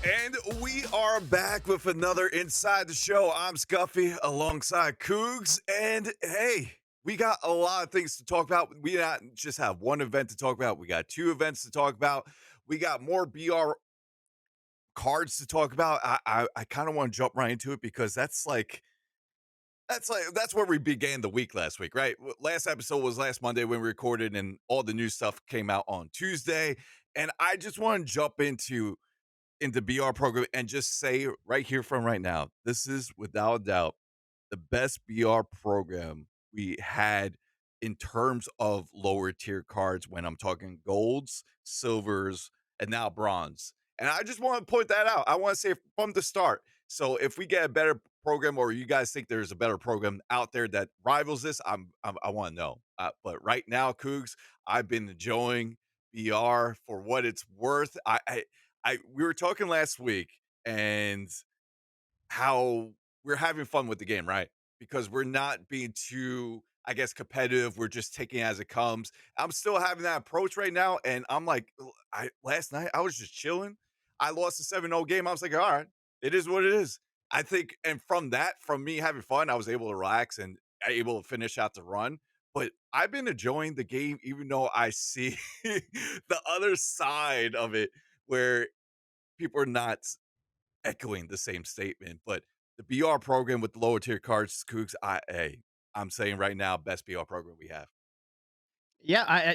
And we are back with another Inside the Show. I'm Scuffy alongside Cougs. And hey, we got a lot of things to talk about. We not just have one event to talk about, we got two events to talk about. We got more BR cards to talk about. I kind of want to jump right into it because that's where we began the week last week, right? Last episode was last Monday when we recorded, and all the new stuff came out on Tuesday. And I just want to jump into BR program and just say right here from right now, this is without a doubt the best BR program we had in terms of lower tier cards when I'm talking golds, silvers, and now bronze. And I just want to point that out. I want to say from the start. So if we get a better program, or you guys think there's a better program out there that rivals this, I want to know. But right now, Cougs, I've been enjoying BR for what it's worth. We were talking last week and how we're having fun with the game, right? Because we're not being too, I guess, competitive. We're just taking it as it comes. I'm still having that approach right now, and I'm like, I last night I was just chilling. I lost a 7-0 game. I was like, all right, it is what it is. I think, and from me having fun, I was able to relax and able to finish out the run. But I've been enjoying the game, even though I see the other side of it where people are not echoing the same statement. But the BR program with the lower tier cards, Cougs, I'm saying right now, best BR program we have. Yeah,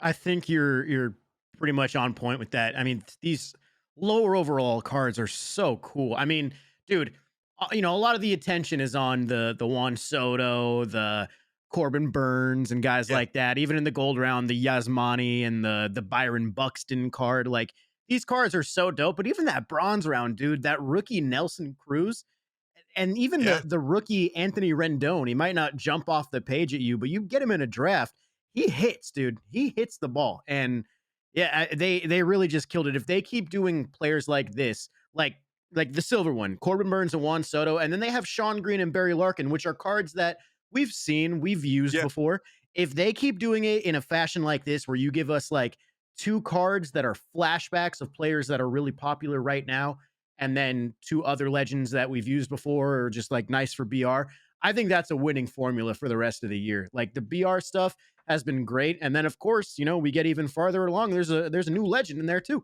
I think you're pretty much on point with that. I mean, these lower overall cards are so cool. I mean, dude, a lot of the attention is on the Juan Soto, the Corbin Burns, and guys Yeah, like that. Even in the gold round, the Yasmani and the Byron Buxton card. Like these cards are so dope. But even that bronze round, dude, that rookie Nelson Cruz, and even yeah, the rookie Anthony Rendon, he might not jump off the page at you, but you get him in a draft, he hits, dude. He hits the ball, and yeah, they really just killed it. If they keep doing players like this, like the silver one, Corbin Burns and Juan Soto, and then they have Sean Green and Barry Larkin, which are cards that we've seen, we've used yeah. before. If they keep doing it in a fashion like this, where you give us like two cards that are flashbacks of players that are really popular right now, and then two other legends that we've used before or just like nice for BR. I think that's a winning formula for the rest of the year. Like the BR stuff has been great, and then of course, we get even farther along. There's a new legend in there too.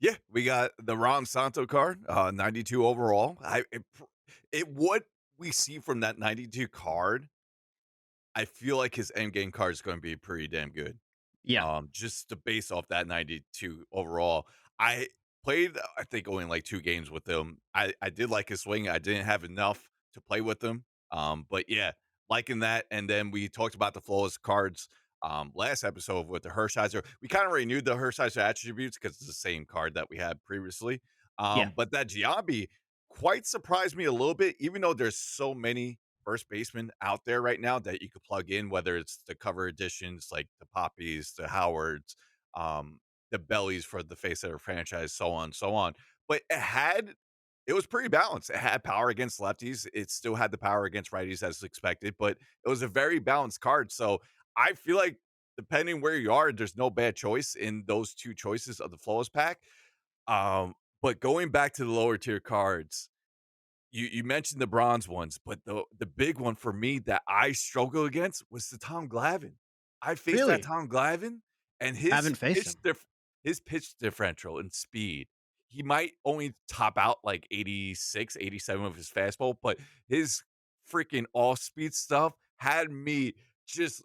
Yeah, we got the Ron Santo card, 92 overall. What we see from that 92 card, I feel like his end game card is going to be pretty damn good. Yeah. Just to base off that 92 overall. I played, I think, only like 2 games with him. I did like his swing. I didn't have enough to play with him. But yeah, liking that. And then we talked about the flawless cards last episode with the Hershiser. We kind of renewed the Hershiser attributes because it's the same card that we had previously. Yeah. But that Giambi quite surprised me a little bit, even though there's so many first baseman out there right now that you could plug in, whether it's the cover editions like the Poppies, the Howards, um, the Bellies for the face of their franchise, so on and so on. But it was pretty balanced. It had power against lefties. It still had the power against righties as expected, but it was a very balanced card. So I feel like depending where you are, there's no bad choice in those two choices of the flawless pack. Um, but going back to the lower tier cards, you mentioned the bronze ones, but the big one for me that I struggle against was the Tom Glavine. I faced that Really? Tom Glavine, and Haven't faced him. his pitch differential and speed, he might only top out like 86, 87 with his fastball, but his freaking off-speed stuff had me just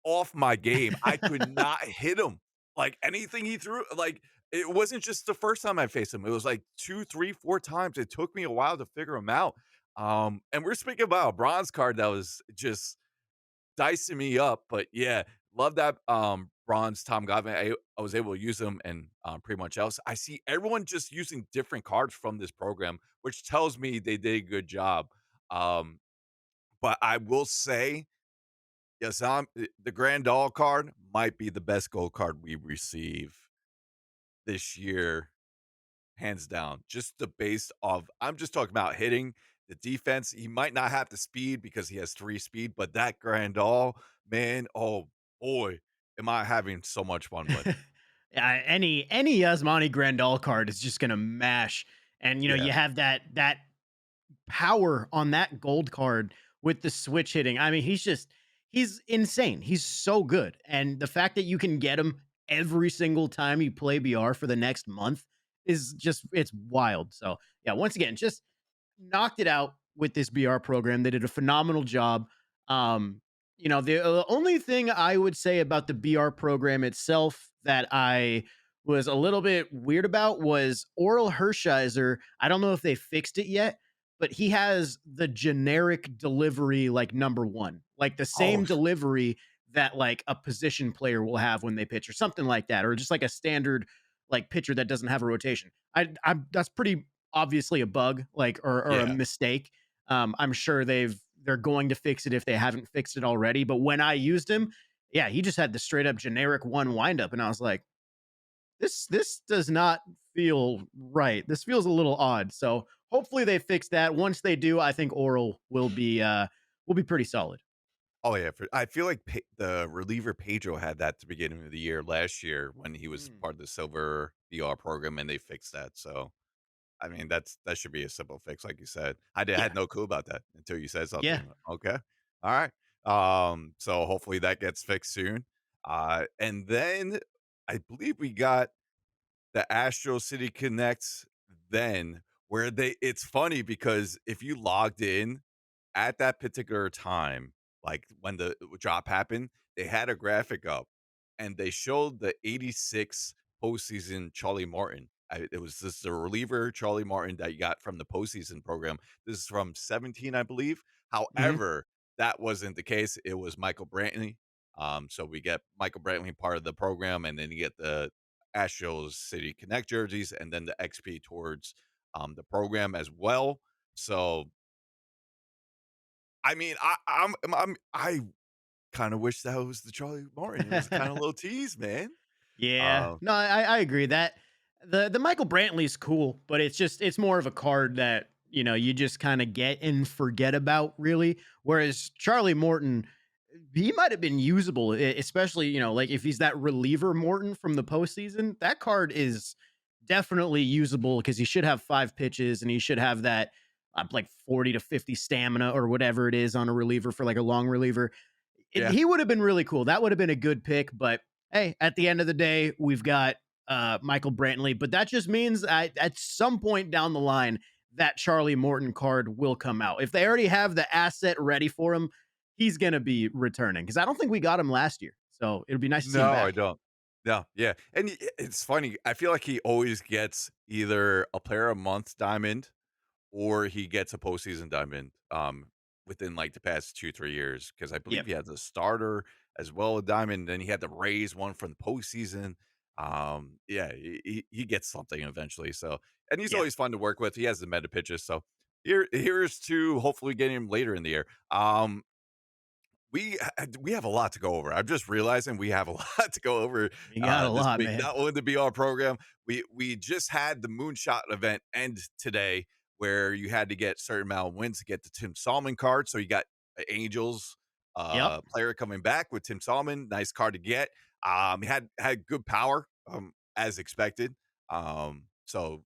off my game. I could not hit him. Like, anything he threw, like, it wasn't just the first time I faced him. It was like 2, 3, 4 times. It took me a while to figure him out. And we're speaking about a bronze card that was just dicing me up. But yeah, love that bronze Tom Glavine. I was able to use them and pretty much else. I see everyone just using different cards from this program, which tells me they did a good job. Um, but I will say, yes, the Grandal card might be the best gold card we receive this year, hands down. Just the base of I'm just talking about hitting, the defense. He might not have the speed because he has 3 speed, but that Grandal, man, oh boy, am I having so much fun with. Any Yasmani Grandal card is just gonna mash, and Yeah. you have that power on that gold card with the switch hitting. I mean, he's insane. He's so good. And the fact that you can get him every single time you play BR for the next month is just it's wild. So, yeah, once again, just knocked it out with this BR program. They did a phenomenal job. The only thing I would say about the BR program itself that I was a little bit weird about was Oral Hershiser. I don't know if they fixed it yet, but he has the generic delivery like number one, like the Oh, same delivery that like a position player will have when they pitch or something like that, or just like a standard like pitcher that doesn't have a rotation. I'm that's pretty obviously a bug, like or a yeah. mistake. I'm sure they're going to fix it if they haven't fixed it already. But when I used him, yeah, he just had the straight up generic one windup, and I was like, this does not feel right. This feels a little odd. So hopefully they fix that. Once they do, I think Oral will be pretty solid. Oh, yeah, I feel like the reliever Pedro had that at the beginning of the year last year when he was Mm, part of the silver BR program, and they fixed that, so, I mean, that should be a simple fix, like you said. yeah, had no clue about that until you said yeah. something. Okay. Alright. So hopefully that gets fixed soon. And then I believe we got the Astro City Connects then, where it's funny because if you logged in at that particular time, like when the drop happened, they had a graphic up and they showed the 86 postseason Charlie Morton. It was this the reliever Charlie Martin that you got from the postseason program. This is from 17, I believe. Mhm. However, that wasn't the case. It was Michael Brantley. So we get Michael Brantley part of the program, and then you get the Astros City Connect jerseys, and then the XP towards the program as well. So I mean, I kind of wish that was the Charlie Martin. It was kind of a little tease, man. Yeah. Uh, No, I agree that the Michael Brantley's cool, but it's more of a card that, you just kind of get and forget about really. Whereas Charlie Morton, he might have been usable, especially, like if he's that reliever Morton from the postseason, that card is definitely usable because he should have 5 pitches and he should have that like 40 to 50 stamina or whatever it is on a reliever for like a long reliever. yeah, He would have been really cool. That would have been a good pick. But hey, at the end of the day, we've got Michael Brantley. But that just means at some point down the line, that Charlie Morton card will come out. If they already have the asset ready for him, he's going to be returning because I don't think we got him last year. So it'll be nice to see him no, I back. don't. No, yeah, and it's funny. I feel like he always gets either a Player of Month diamond or he gets a postseason diamond, within, like, the past 2, 3 years, because I believe Yep. he has a starter as well, a diamond, then he had the Rays one from the postseason. Yeah, he gets something eventually, so and he's Yeah. always fun to work with. He has the meta pitches, so here's to hopefully getting him later in the year. We have a lot to go over. I'm just realizing we have a lot to go over We got a this lot, week. man. Not only the BR program, we just had the Moonshot event end today, where you had to get certain amount of wins to get the Tim Salmon card. So you got Angels Yep. player coming back with Tim Salmon, nice card to get. He had good power as expected. So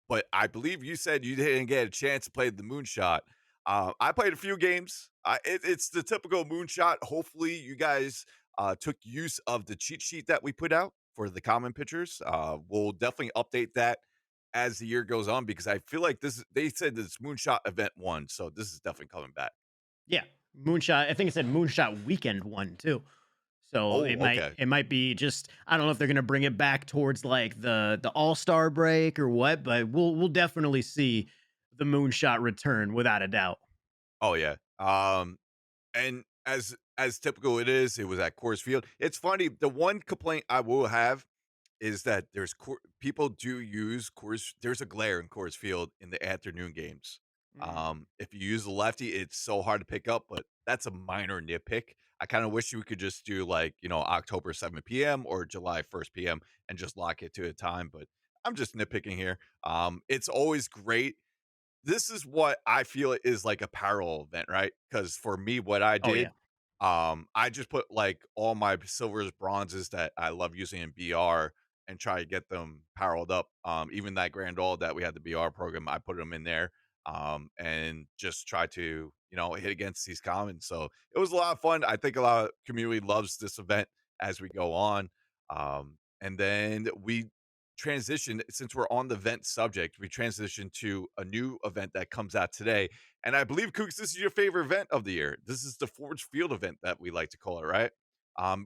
but I believe you said you didn't get a chance to play the Moonshot. I played a few games. It's the typical Moonshot. Hopefully, you guys took use of the cheat sheet that we put out for the common pitchers. We'll definitely update that as the year goes on because I feel like they said this Moonshot event one, so this is definitely coming back. Yeah. Moonshot. I think it said Moonshot weekend one too. So Oh, okay. it might be just I don't know if they're gonna bring it back towards like the All-Star break or what, but we'll definitely see the moonshot return without a doubt. Oh yeah. And as typical it was at Coors Field. It's funny. The one complaint I will have is that people do use Coors there's a glare in Coors Field in the afternoon games. Mm. If you use the lefty, it's so hard to pick up, but that's a minor nitpick. I kinda wish we could just do, like, October 7 PM or July 1st PM and just lock it to a time, but I'm just nitpicking here. It's always great. This is what I feel is like a parallel event, right? Because for me, what I Oh yeah. did, I just put like all my silvers, bronzes that I love using in BR, and try to get them powered up. Even that Grandal that we had the BR program, I put them in there and just try to, hit against these commons. So it was a lot of fun. I think a lot of community loves this event as we go on. And then we transitioned, since we're on the event subject, we transitioned to a new event that comes out today. And I believe, Kooks, this is your favorite event of the year. This is the Forbes Field event that we like to call it, right?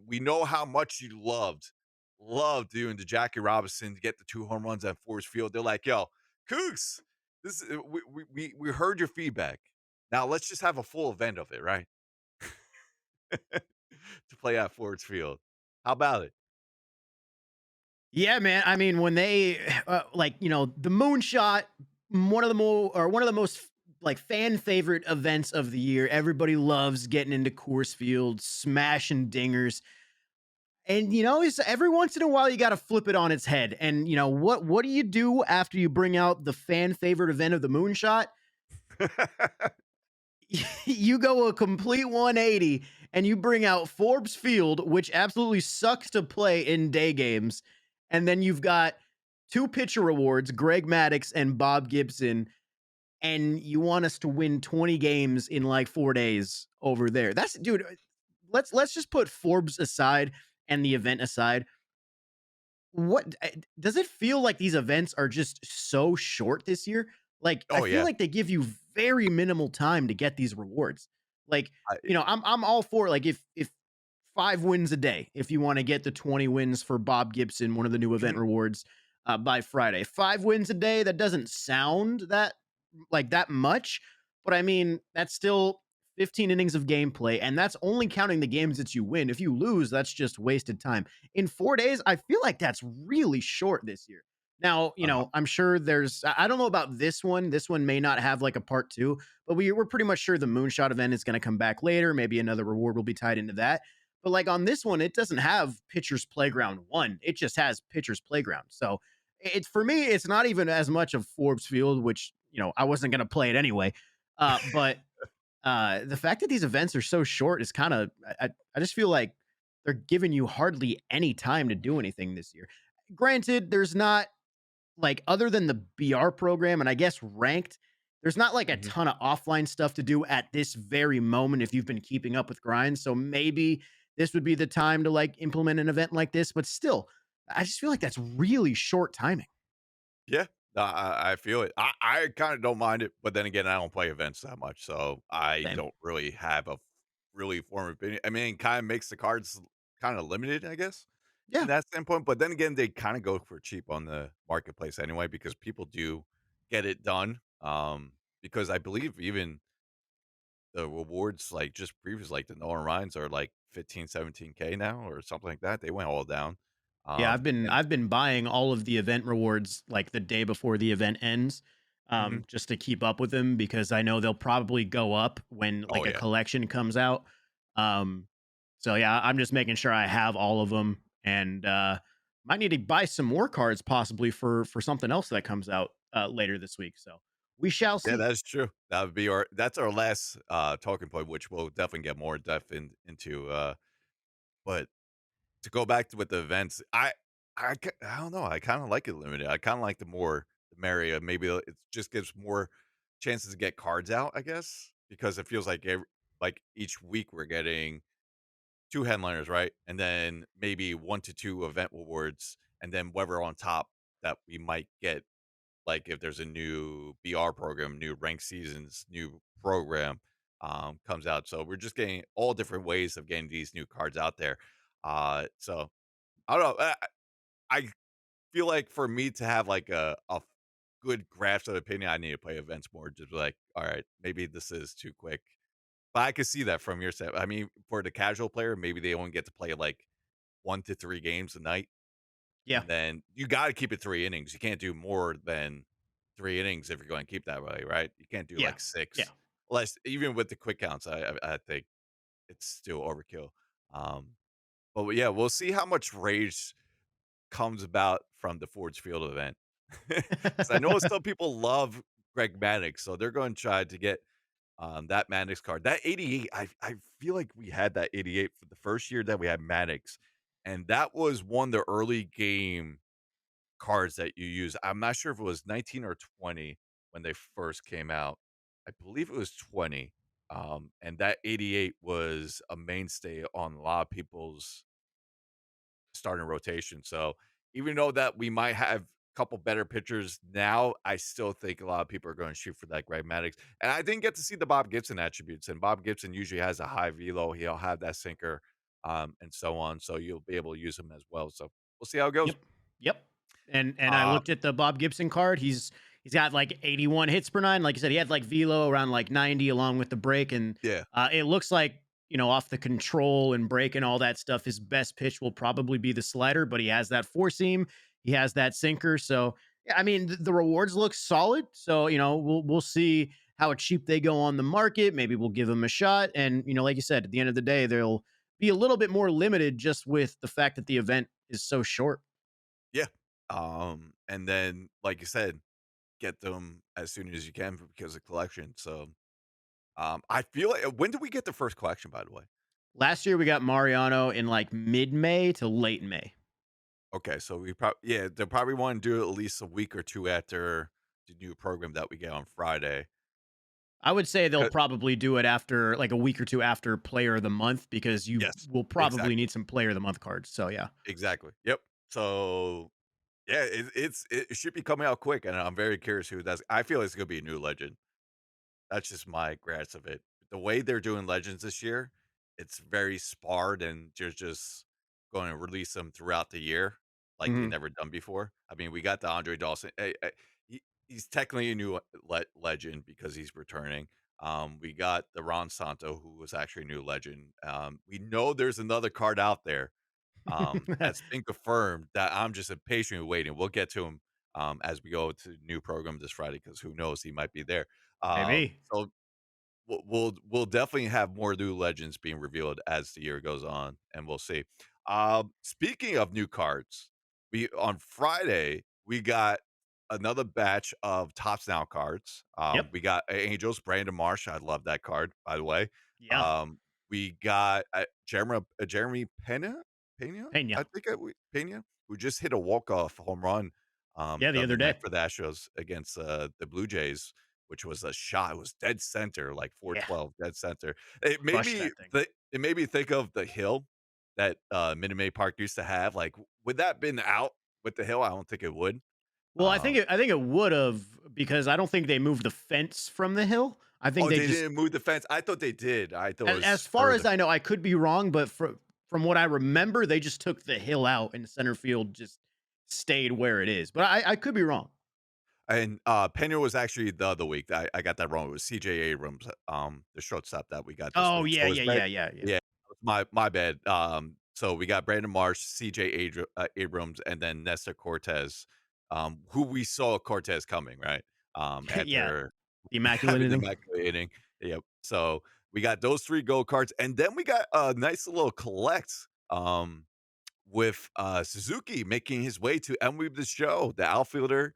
We know how much you loved doing the Jackie Robinson to get the 2 home runs at Forbes Field. They're like, yo, Kooks, we heard your feedback. Now let's just have a full event of it, right? To play at Forbes Field. How about it? Yeah, man. I mean, when they the Moonshot, one of the most like fan favorite events of the year. Everybody loves getting into Coors Field, smashing dingers. And it's every once in a while you got to flip it on its head. And what do you do after you bring out the fan favorite event of the Moonshot? You go a complete 180 and you bring out Forbes Field, which absolutely sucks to play in day games. And then you've got two pitcher awards, Greg Maddux and Bob Gibson, and you want us to win 20 games in like 4 days over there. That's dude, let's just put Forbes aside and the event aside. What does it feel like these events are just so short this year? Like, I Oh, feel yeah. like they give you very minimal time to get these rewards. Like, I I'm all for like if 5 wins a day, if you want to get the 20 wins for Bob Gibson, one of the new event Mhm. rewards by Friday. 5 wins a day, that doesn't sound that much, but I mean, that's still 15 innings of gameplay, and that's only counting the games that you win. If you lose, that's just wasted time. In 4 days, I feel like that's really short this year. Now, uh I'm sure I don't know about this one. This one may not have like a part two, but we're pretty much sure the Moonshot event is going to come back later. Maybe another reward will be tied into that. But like on this one, it doesn't have Pitcher's Playground 1. It just has Pitcher's Playground. So it's for me, it's not even as much of Forbes Field, which, I wasn't going to play it anyway. But the fact that these events are so short is kind of, I just feel like they're giving you hardly any time to do anything this year. Granted, there's not like other than the BR program and I guess ranked, there's not like a Mhm. ton of offline stuff to do at this very moment if you've been keeping up with grinds. So maybe this would be the time to like implement an event like this, but still, I just feel like that's really short timing. Yeah. No, I feel it. I kinda don't mind it, but then again, I don't play events that much, so I Same. don't really have a really formed opinion. I mean, it kinda makes the cards kinda limited, I guess, in Yeah. that standpoint, but then again, they kinda go for cheap on the marketplace anyway because people do get it done, because I believe even the rewards, like, just previous, like, the Nolan Ryans are, like, 15, 17K now or something like that. They went all down, Yeah, I've been and I've been buying all of the event rewards like the day before the event ends, Mhm. just to keep up with them because I know they'll probably go up when Oh, like a yeah. collection comes out. Um, so yeah, I'm just making sure I have all of them, and might need to buy some more cards possibly for something else that comes out later this week. So we shall Yeah, see. that is true. That would be that's our last, talking point, which we'll definitely get more depth into, but to go back to with the events, I don't know, I kinda like it limited. I kinda like the merrier. Maybe it just gives more chances to get cards out, I guess, because it feels like like each week we're getting 2 headliners, right? And then maybe 1 to 2 event awards, and then whatever on top that we might get, like if there's a new BR program, new ranked seasons, new program comes out. So we're just getting all different ways of getting these new cards out there. So I don't know. I feel like for me to have like a good grasp of opinion, I need to play events more. Just like, all right, maybe this is too quick. But I could see that from your set. I mean, for the casual player, maybe they only get to play like 1 to 3 games a night, Yeah, and then you got to keep it 3 innings. You can't do more than 3 innings if you're going to keep that way, right? You can't do yeah, like yeah. six, unless even with the quick counts. I think it's still overkill. Um, but yeah, we'll see how much rage comes about from the Ford's Field event. Because I know some people love Greg Maddux, so they're going to try to get that Maddox card. That 88, I feel like we had that 88 for the first year that we had Maddox, and that was one of the early game. cards that you use. I'm not sure if it was 19 or 20 when they first came out. I believe it was 20. And that 88 was a mainstay on a lot of people's starting rotation. So even though that we might have a couple better pitchers now, I still think a lot of people are going to shoot for that Greg Maddux. And I didn't get to see the Bob Gibson attributes. And Bob Gibson usually has a high velo. He'll have that sinker, and so on. So you'll be able to use him as well. So we'll see how it goes. Yep. Yep. And I Uh, looked at the Bob Gibson card. He's got like 81 hits per nine. Like you said, he had like velo around like 90 along with the break, and yeah, it looks like off the control and break and all that stuff. His best pitch will probably be the slider, but he has that four seam. He has that sinker. So yeah, I mean the rewards look solid. So we'll see how cheap they go on the market. Maybe we'll give them a shot. And like you said, at the end of the day, they'll be a little bit more limited just with the fact that the event is so short. yeah. And then, like you said, get them as soon as you can because of collection. So I feel like when did we get the first collection, by the way? Last year we got Mariano in like mid-May to late May. Okay, so we probably yeah, they'll probably wanna do it at least a week or 2 after the new program that we get on Friday. I would say they'll 'Cau probably do it after like a week or two after player of the month because you Yes, will probably exactly, need some player of the month cards. So yeah. exactly, yep. So, yeah, it should be coming out quick, and I'm very curious who does I feel it's gonna be a new legend. That's just my grasp of it. The way they're doing Legends this year, it's very sparred and they're just going to release them throughout the year like they Mhm. never done before. I mean, we got the Andre Dawson. He's technically a new legend because he's returning. We got the Ron Santo, who was actually a new legend. We know there's another card out there that's been confirmed that I'm just impatiently waiting. We'll get to him as we go to the new program this Friday because who knows, he might be there. Maybe. So we'll definitely have more new legends being revealed as the year goes on, and we'll see. Speaking of new cards, we on Friday we got another batch of Tops Now cards. Yep. We got Angels, Brandon Marsh. I love that card, by the way. Yeah. Um, we got Jeremy Pena, I Pena. think Pena, who just hit a walk off home run Yeah, the the other other night day. for the Astros against the Blue Jays, which was a shot. It was dead center, like Yeah. 412, dead center. Crushed that thing. It made me think of the hill that, Minute Maid Park used to have, like, would that been out with the hill? I don't think it would. Well, Um I think it would have because I don't think they moved the fence from the hill. I think Oh, they they just didn't move the fence? I thought they did. I thought it as was far as further. I know, I could be wrong, but from what I remember, they just took the hill out and center field just stayed where it is. But I could be wrong. And, Pena was actually the other week. I got that wrong. It was CJ Abrams, the shortstop that we got this Oh week. yeah, So it's yeah, bad. yeah, yeah, yeah. Yeah, my bad. So we got Brandon Marsh, CJ Abrams, and then Nestor Cortez, who we saw Cortez coming, right? Yeah, After the immaculate having the inning. immaculate inning. Yep. So we got those 3 gold cards, and then we got a nice little collect, with Suzuki making his way to MLB The Show, the outfielder.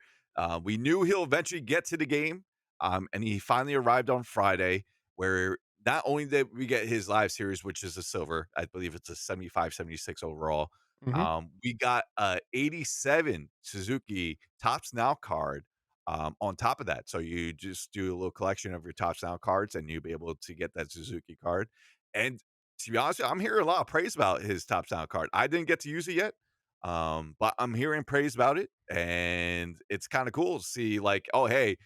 We knew he'll eventually get to the game, and he finally arrived on Friday, where not only did we get his live series, which is a silver, I believe it's a 75, 76 overall. Mhm. We got a 87 Suzuki Tops Now card on top of that. So you just do a little collection of your Tops Now cards, and you'll be able to get that Suzuki card. And to be honest, I'm hearing a lot of praise about his top sound card. I didn't get to use it yet, but I'm hearing praise about it, and it's kind of cool to see. Like, oh hey,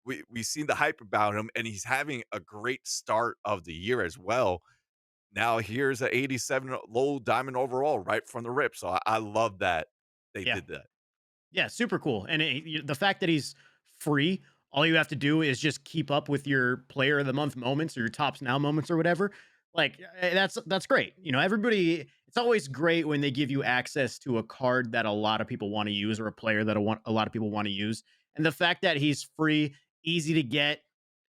we seen the hype about him, and he's having a great start of the year as well. Now here's a 87 low diamond overall right from the rip. So I love that they Yeah. did that. Yeah, super cool. And the fact that he's free, all you have to do is just keep up with your player of the month moments or your tops now moments or whatever. Like that's great. Everybody. It's always great when they give you access to a card that a lot of people want to use or a player that a lot of people want to use. And the fact that he's free, easy to get,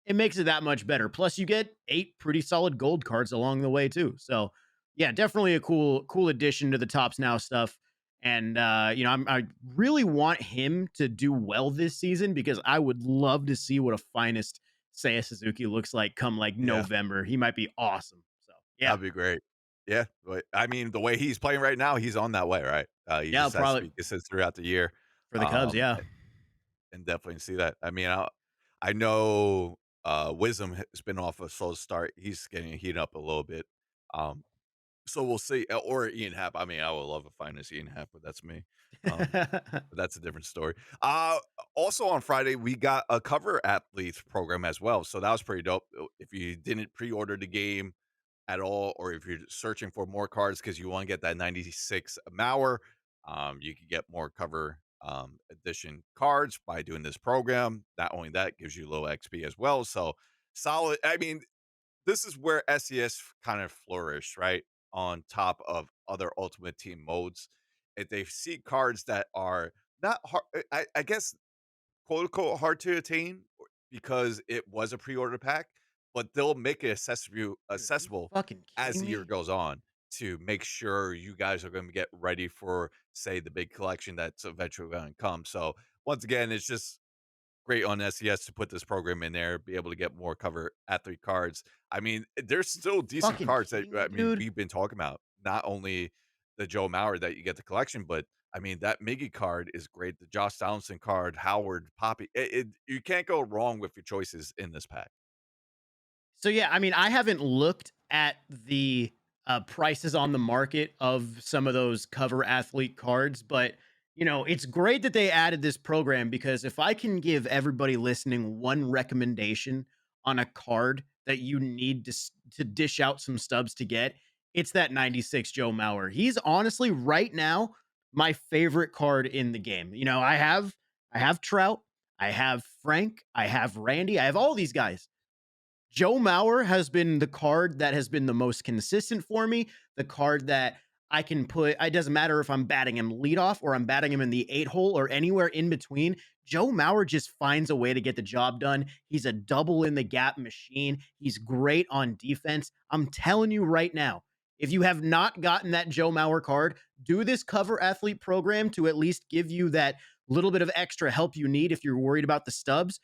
it makes it that much better. Plus, you get 8 pretty solid gold cards along the way too. So, yeah, definitely a cool addition to the tops now stuff. And I really want him to do well this season because I would love to see what a finest Seiya Suzuki looks like come like Yeah, November. He might be awesome. So yeah, that'd be great. Yeah, but I mean, the way he's playing right now, he's on that way, right? He yeah, just has to probably be consistent throughout the year. For the Cubs, Um, yeah. and definitely see that. I mean, I know Wisdom has been off a slow start. He's getting heat up a little bit. Um, so we'll see. Or Ian Happ. I mean, I would love to find this Ian Happ, but that's me. But that's a different story. Also on Friday, we got a cover athletes program as well. So that was pretty dope. If you didn't pre-order the game at all, or if you're searching for more cards because you want to get that 96 Mauer, you can get more cover edition cards by doing this program. Not only that, gives you low XP as well. So solid. I mean, this is where SES kind of flourished, right? On top of other Ultimate Team modes. If they see cards that are not hard, I guess, quote unquote, hard to attain because it was a pre order pack, but they'll make it Dude, are you accessible fucking as kidding the year me? goes on to make sure you guys are going to get ready for, say, the big collection that's eventually going to come. So, once again, it's just great on SES to put this program in there, be able to get more cover athlete cards. I mean, there's still decent Fucking cards that kidding me, I mean, dude? we've been talking about. Not only the Joe Mauer that you get the collection, but I mean that Miggy card is great. The Josh Donaldson card, Howard, Poppy. You can't go wrong with your choices in this pack. So yeah, I mean, I haven't looked at the prices on the market of some of those cover athlete cards, but it's great that they added this program because if I can give everybody listening one recommendation on a card that you need to dish out some stubs to get, it's that 96 Joe Mauer. He's honestly right now my favorite card in the game. I have Trout, I have Frank, I have Randy, I have all these guys. Joe Mauer has been the card that has been the most consistent for me. The card that I can put, it doesn't matter if I'm batting him leadoff or I'm batting him in the 8 hole or anywhere in between. Joe Mauer just finds a way to get the job done. He's a double in the gap machine. He's great on defense. I'm telling you right now, if you have not gotten that Joe Mauer card, do this cover athlete program to at least give you that little bit of extra help you need if you're worried about the stubs.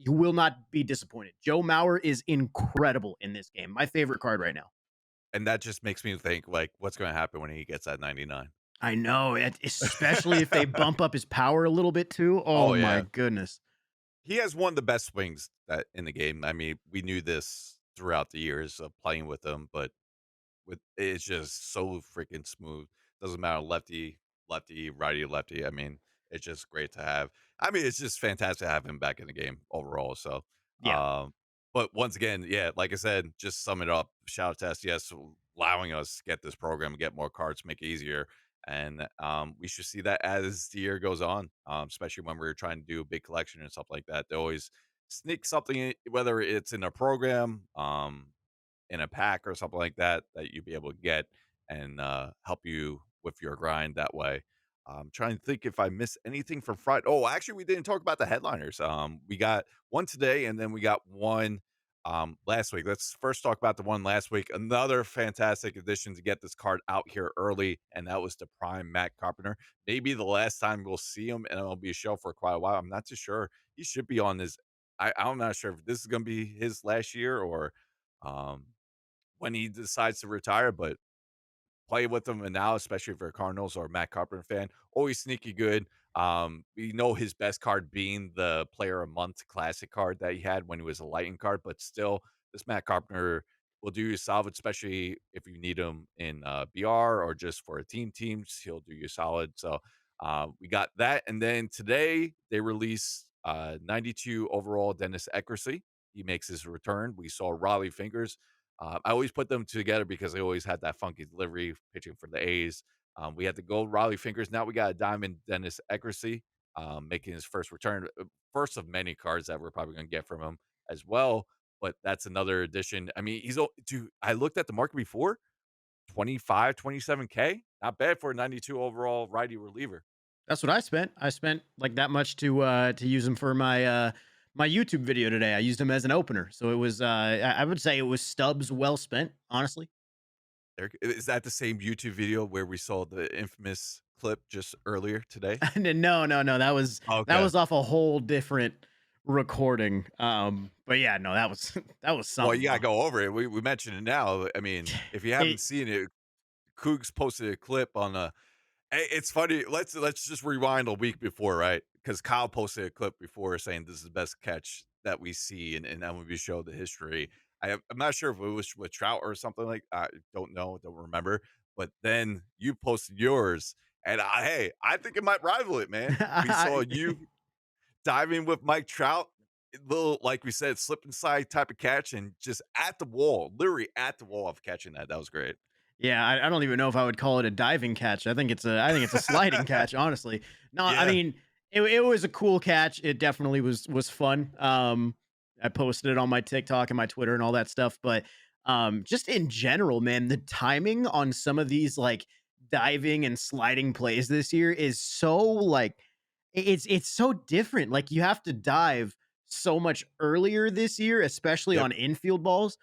You will not be disappointed. Joe Mauer is incredible in this game. My favorite card right now. And that just makes me think like what's going to happen when he gets that 99. I know, especially if they bump up his power a little bit too. Oh Oh my yeah. goodness. He has one of the best swings that in the game. I mean, we knew this throughout the years of playing with him, but with it's just so freaking smooth. Doesn't matter lefty, righty, lefty. I mean, it's just great to have. I mean, it's just fantastic to have him back in the game overall. So, Yeah. um, but once again, yeah, like I said, just sum it up. Shout out to SES for allowing us to get this program, get more cards, make it easier. And we should see that as the year goes on, especially when we're trying to do a big collection and stuff like that. They always sneak something in, whether it's in a program, in a pack or something like that that you'd be able to get and help you with your grind that way. I'm trying to think if I missed anything from Friday. Oh, actually, we didn't talk about the headliners. We got one today, and then we got one last week. Let's first talk about the one last week. Another fantastic addition to get this card out here early, and that was the Prime Matt Carpenter. Maybe the last time we'll see him, and it'll be a show for quite a while. I'm not too sure. He should be on his. I'm not sure if this is going to be his last year or um, when he decides to retire, but play with him and now, especially if you're a Cardinals or Matt Carpenter fan, always sneaky good. We know his best card being the Player of Month Classic card that he had when he was a Lightning card, but still, this Matt Carpenter will do you solid, especially if you need him in BR or just for a teams. He'll do you solid. So we got that, and then today they released 92 overall Dennis Eckersley. He makes his return. We saw Raleigh Fingers. I always put them together because they always had that funky delivery pitching for the A's. We had the gold Raleigh Fingers. Now we got a diamond Dennis Eckersley making his first return. First of many cards that we're probably going to get from him as well. But that's another addition. I mean, dude, I looked at the market before 25, 27K. Not bad for a 92 overall righty reliever. That's what I spent. I spent like that much to use him for my YouTube video today. I used him as an opener. So it was I would say it was stubs well spent, honestly. Is that the same YouTube video where we saw the infamous clip just earlier today? No, no, no. That Okay. was off a whole different recording. But yeah, no, that was that was Well, something you gotta though. go over it. We mentioned it now. I mean, if you haven't It seen it, Cougs posted a clip on Hey, it's funny. Let's just rewind a week before, right? Because Kyle posted a clip before saying this is the best catch that we see in MLB show the history. I'm not sure if it was with Trout or something like I don't know, don't remember. But then you posted yours, and hey, I think it might rival it, man. We saw you diving with Mike Trout, little like we said, slip and slide type of catch, and just at the wall, literally at the wall of catching that. That was great. Yeah, I don't even know if I would call it a diving catch. I think it's a sliding catch, honestly. No, I Yeah. mean, it was a cool catch. It definitely was fun. I posted it on my TikTok and my Twitter and all that stuff, but just in general, man, the timing on some of these like diving and sliding plays this year is so like it's so different. Like you have to dive so much earlier this year, especially Yep. on infield balls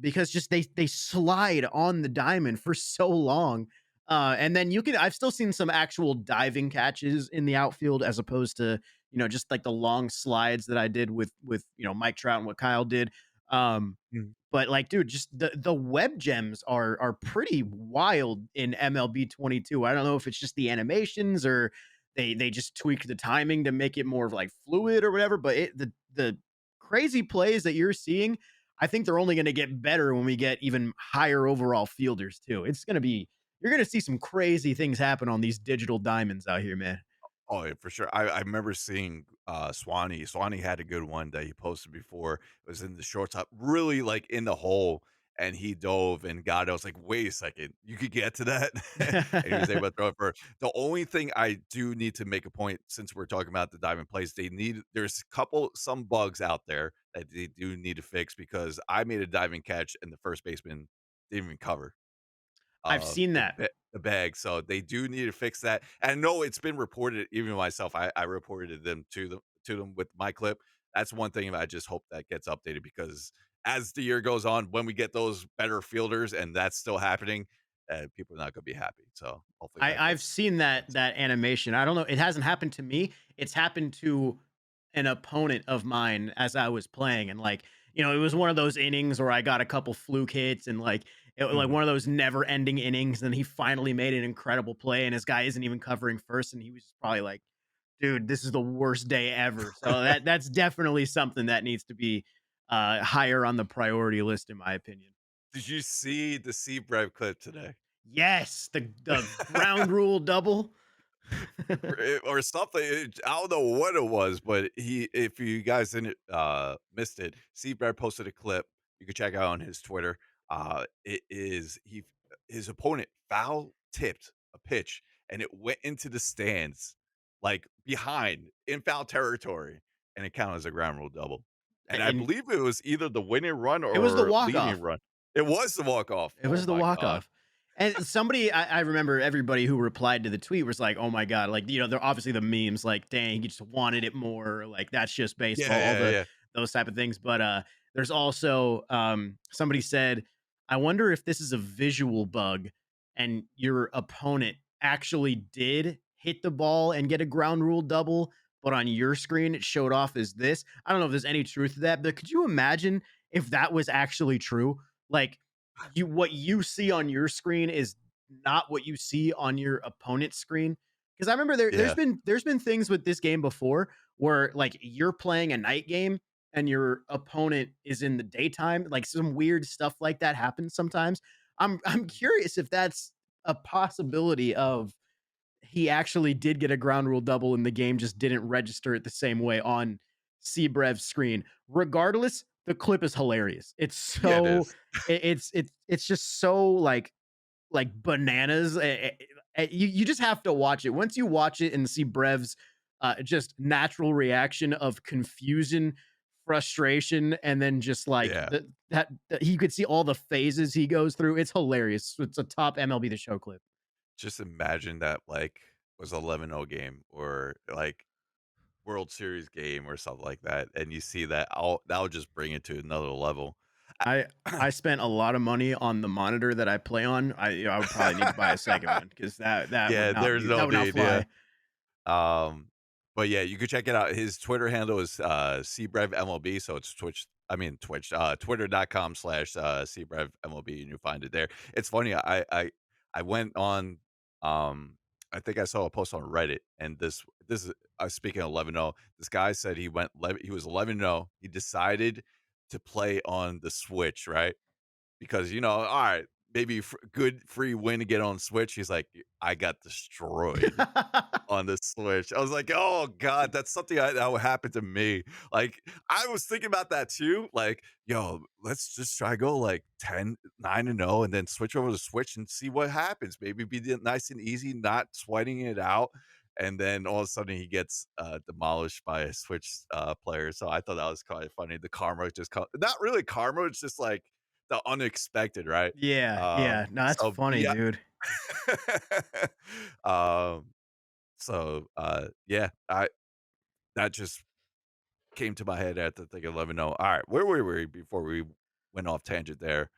because just they slide on the diamond for so long. And then I've still seen some actual diving catches in the outfield as opposed to, just like the long slides that I did with, Mike Trout and what Kyle did. Um, Mm. but like, dude, just the web gems are pretty wild in MLB 22. I don't know if it's just the animations or they just tweaked the timing to make it more of like fluid or whatever, but the crazy plays that you're seeing, I think they're only going to get better when we get even higher overall fielders too. You're going to see some crazy things happen on these digital diamonds out here, man. Oh, yeah, for sure. I remember seeing, Swanee. Swanee had a good one that he posted before. It was in the shortstop, really, like, in the hole, and he dove and got it. I was like, "Wait a second, you could get to that?" And he was able to throw it for the only thing I do need to make a point since we're talking about the diving plays, there's some bugs out there that they do need to fix because I made a diving catch and the first baseman didn't even cover I've seen that. the bag, so they do need to fix that. And no, it's been reported, even myself, I reported them with my clip. That's one thing I just hope that gets updated because as the year goes on, when we get those better fielders and that's still happening, people are not gonna be happy. So hopefully that I've gets seen that fixed. that animation. I don't know. It hasn't happened to me. It's happened to an opponent of mine as I was playing, and like it was one of those innings where I got a couple fluke hits, and like it was like Mhm. one of those never-ending innings. And he finally made an incredible play, and his guy isn't even covering first, and he was just probably like, "Dude, this is the worst day ever." So that's definitely something that needs to be higher on the priority list, in my opinion. Did you see the Seabread clip today? Yes, the ground rule double. Or something. I don't know what it was, but if you guys didn't missed it, Seabread posted a clip. You can check out on his Twitter. It is his opponent foul tipped a pitch and it went into the stands, like behind in foul territory, and it counted as a ground rule double. And I And believe it was either the winning run it was the or leading walk-off. run. It was the walk off. It Oh was the my god. walk-off. And somebody I remember everybody who replied to the tweet was like, "Oh my god," like, they're obviously the memes like, "Dang, he just wanted it more," like, "That's just Yeah, baseball," all yeah, the yeah. those type of things, but, there's also, somebody said, "I wonder if this is a visual bug and your opponent actually did hit the ball and get a ground rule double, but on your screen it showed off as this." I don't know if there's any truth to that, but could you imagine if that was actually true? Like, what you see on your screen is not what you see on your opponent's screen. Because I remember Yeah. there's been things with this game before where like you're playing a night game and your opponent is in the daytime. Like some weird stuff like that happens sometimes. I'm curious if that's a possibility of he actually did get a ground rule double and the game just didn't register it the same way on Seabrev's screen. Regardless, the clip is hilarious. It's Yeah, it so is. it's just so like bananas. You just have to watch it. Once you watch it and see Brev's just natural reaction of confusion, frustration, and then just like Yeah. that you could see all the phases he goes through. It's hilarious. It's a top MLB The Show clip. Just imagine that, like, was 11-0 game or, like, World Series game or something like that, and you see that, that'll just bring it to another level. I I I spent a lot of money on the monitor that I play on. I would probably need to buy a second one because Yeah, there's no that would not need, yeah. fly. Um, but yeah, you can check it out. His Twitter handle is, CBrevMLB, so it's Twitter.com/, CBrevMLB, and you'll find it there. It's funny, I went on, um I think I saw a post on Reddit, and this is I was speaking of 11-0. This guy said he was 11-0. He decided to play on the Switch, right? Because, all right, maybe good free win to get on Switch. He's like, I got destroyed on the Switch. I was like, "Oh god, that's something that would happen to me." Like, I was thinking about that too, like, "Yo, let's just try go, like, 9-0 and then switch over to Switch and see what happens. Maybe be the nice and easy, not sweating it out." And then all of a sudden he gets, demolished by a Switch, player, so I thought that was kinda funny. The karma just not really karma, it's just, like, the unexpected, right? Yeah, yeah. No, that's So funny, yeah. dude. Um so, yeah, I that just came to my head at the thing 11-0. Alright, where were we before we went off tangent there?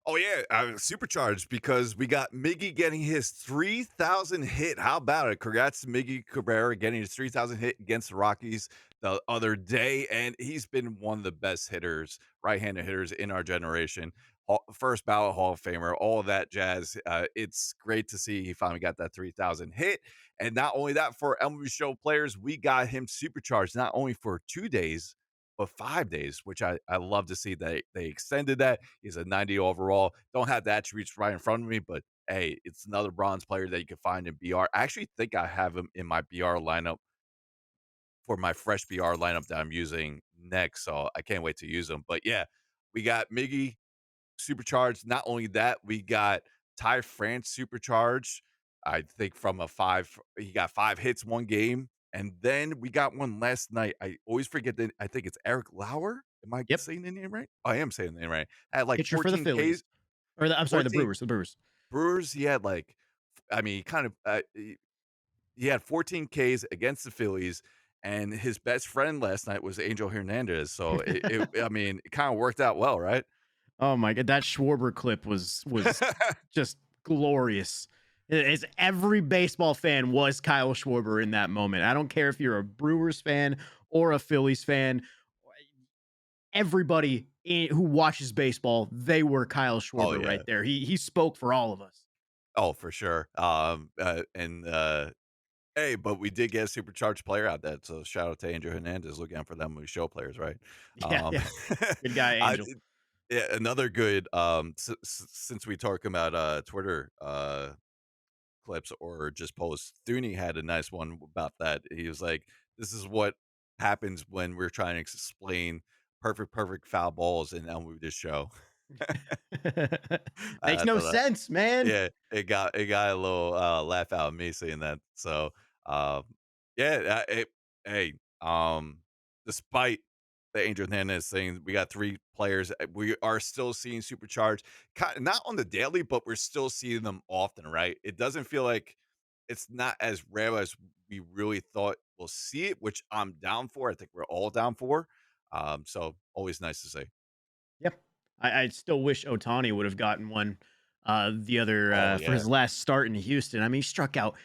Oh, yeah, supercharged because we got Miggy getting his 3,000 hit. How about it? Congrats to Miggy Cabrera getting his 3,000 hit against the Rockies the other day, and he's been one of the best hitters, right-handed hitters in our generation. First ballot Hall of Famer, all of that jazz. It's great to see he finally got that 3,000 hit, and not only that, for MLB Show players, we got him supercharged not only for 2 days, but 5 days, which I love to see. They extended that. He's a 90 overall. Don't have the attributes right in front of me, but hey, it's another bronze player that you can find in BR. I actually think I have him in my BR lineup for my fresh BR lineup that I'm using next. So I can't wait to use them. But yeah, we got Miggy supercharged. Not only that, we got Ty France supercharged. I think from he got 5 hits one game. And then we got one last night. I always forget that. I think it's Eric Lauer. Am I Yep. saying the name right? I am saying the name right. At like Pitcher for the 14 Ks, Phillies. Or I'm sorry, the 14 Brewers, the Brewers. Brewers. He had like, I mean, kind of, he had 14 Ks against the Phillies. And his best friend last night was Angel Hernandez. So I mean, it kind of worked out well, right? Oh my god, that Schwarber clip was just glorious. As every baseball fan was Kyle Schwarber in that moment. I don't care if you're a Brewers fan or a Phillies fan. Everybody who watches baseball, they were Kyle Oh, Schwarber right yeah. there. He spoke for all of us. Oh, for sure. Hey, but we did get a supercharged player out that, so shout out to Andrew Hernandez. Looking out for them with show players, right? Yeah, Um, yeah. Good guy, I Angel. yeah, another good, since we talk about, Twitter, clips or just posts, Thuney had a nice one about that. He was like, "This is what happens when we're trying to explain perfect foul balls in MLB The Show." Makes I no thought that sense, man. yeah, it got a little, laugh out of me seeing that. So, um, yeah, hey, despite the Angel Hernandez thing, we got 3 players. We are still seeing supercharged, not on the daily, but we're still seeing them often, right? It doesn't feel like it's not as rare as we really thought we'll see it, which I'm down for. I think we're all down for. So always nice to see. Yep. I still wish Otani would have gotten one the other Oh, for yeah. his last start in Houston. I mean, he struck out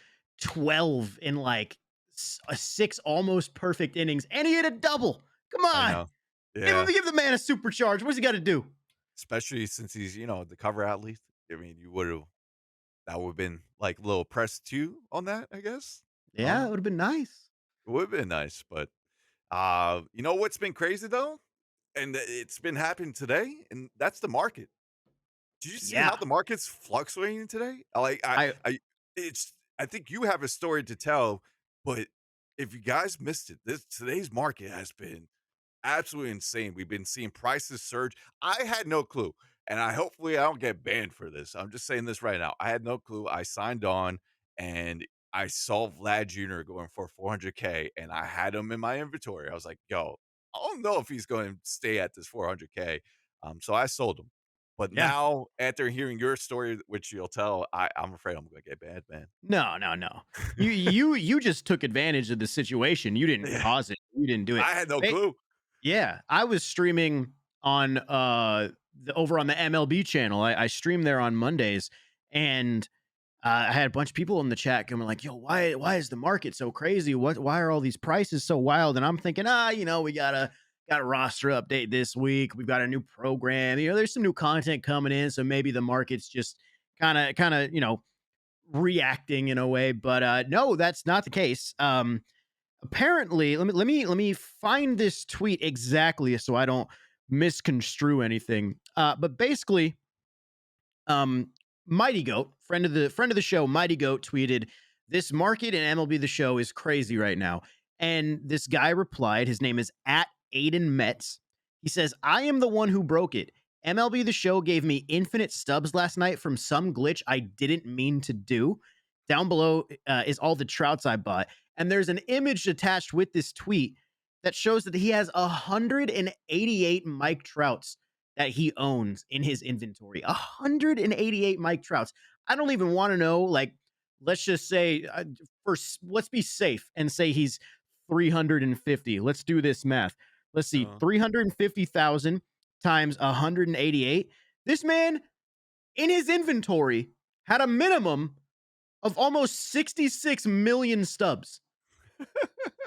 12 in like 6 almost perfect innings, and he hit a double. Come I on. know. Yeah. Give the man a supercharge. What's he got to do? Especially since he's, the cover athlete. I mean, that would've been, like, a little press 2 on that, I guess? Yeah, it would have been nice. It would've been nice, but, you know what's been crazy, though? And it's been happening today, and that's the market. Did you see how Yeah. the market's fluctuating today? Like, I I think you have a story to tell, but if you guys missed it, today's market has been absolutely insane. We've been seeing prices surge. I had no clue, and hopefully I don't get banned for this. I'm just saying this right now. I had no clue. I signed on and I saw Vlad Jr. going for 400K, and I had him in my inventory. I was like, "Yo, I don't know if he's going to stay at this 400K." So I sold him. But yeah. now, after hearing your story, which you'll tell, I'm afraid I'm going to get banned, man. No, no, no. You just took advantage of the situation. You didn't Yeah, cause it. You didn't do it. I had no Ba clue. Yeah, I was streaming on over on the MLB channel. I stream there on Mondays, and I had a bunch of people in the chat coming like, "Yo, why is the market so crazy? Why are all these prices so wild?" And I'm thinking, we got a roster update this week. We've got a new program. There's some new content coming in, so maybe the market's just kind of reacting in a way, but no, that's not the case. Apparently, let me find this tweet exactly so I don't misconstrue anything. But basically, um, Mighty Goat, friend of the show, Mighty Goat tweeted, "This market in MLB The Show is crazy right now." And this guy replied, his name is at Aiden Metz. He says, "I am the one who broke it. MLB The Show gave me infinite stubs last night from some glitch I didn't mean to do. Down below is all the trouts I bought." And there's an image attached with this tweet that shows that he has 188 Mike Trouts that he owns in his inventory. 188 Mike Trouts. I don't even want to know. Like, let's just say, first, let's be safe and say he's 350. Let's do this math. Let's see, Uh, 350,000 times 188. This man in his inventory had a minimum of almost 66 million stubs.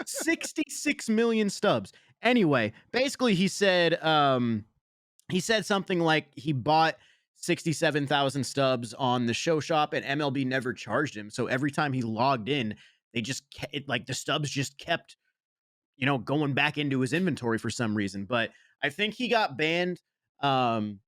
66 million stubs. Anyway, basically he said something like he bought 67,000 stubs on the show shop and MLB never charged him. So every time he logged in, they just like the stubs just kept, going back into his inventory for some reason. But I think he got banned. Um,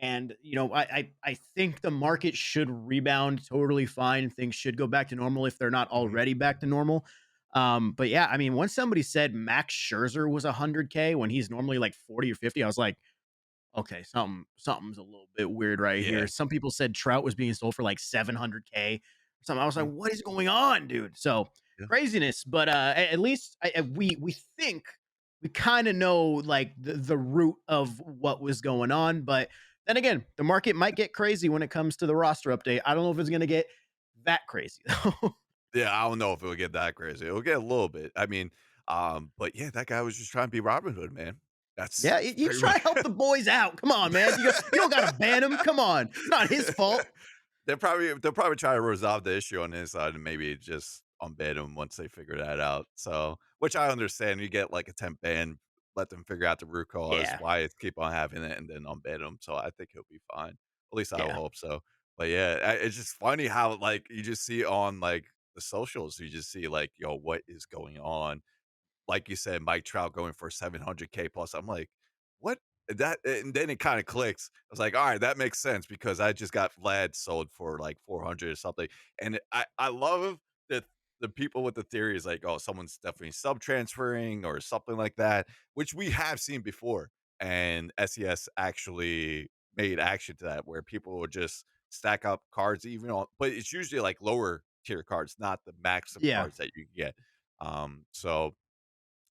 and I think the market should rebound totally fine. Things should go back to normal if they're not mhm. already back to normal. But yeah, I mean, once somebody said Max Scherzer was 100K when he's normally like 40 or 50, I was like, okay, something's a little bit weird right here. Yeah, Some people said Trout was being sold for like 700K or something. I was like, mhm, what is going on, dude? So yeah, craziness, but at least we think we kind of know like the root of what was going on. But then again, the market might get crazy when it comes to the roster update. I don't know if it's gonna get that crazy though. yeah. I don't know if it'll get that crazy. It'll get a little bit. I mean, but yeah, that guy was just trying to be Robin Hood, man. Yeah, That's you pretty try much. to help the boys out. Come on, man. You don't gotta ban him. Come on. It's not his fault. They'll probably try to resolve the issue on his side and maybe just unban him once they figure that out. So, which I understand. You get like a temp ban, let them figure out the root cause, Yeah. why it's keep on having it, and then unban him. So I think he'll be fine. At least I will Yeah. hope so. But yeah, it's just funny how like you just see on like the socials, you just see like, yo, what is going on? Like you said, Mike Trout going for 700K plus. I'm like, "What?" And then it kinda clicks. I was like, "Alright, that makes sense," because I just got Vlad sold for, like, 400 or something, and I love that the people with the theory is like, "Oh, someone's definitely sub-transferring or something like that," which we have seen before, and SES actually made action to that, where people would just stack up cards even on but it's usually, like, lower tier cards, not the max of Yeah. cards that you can get. So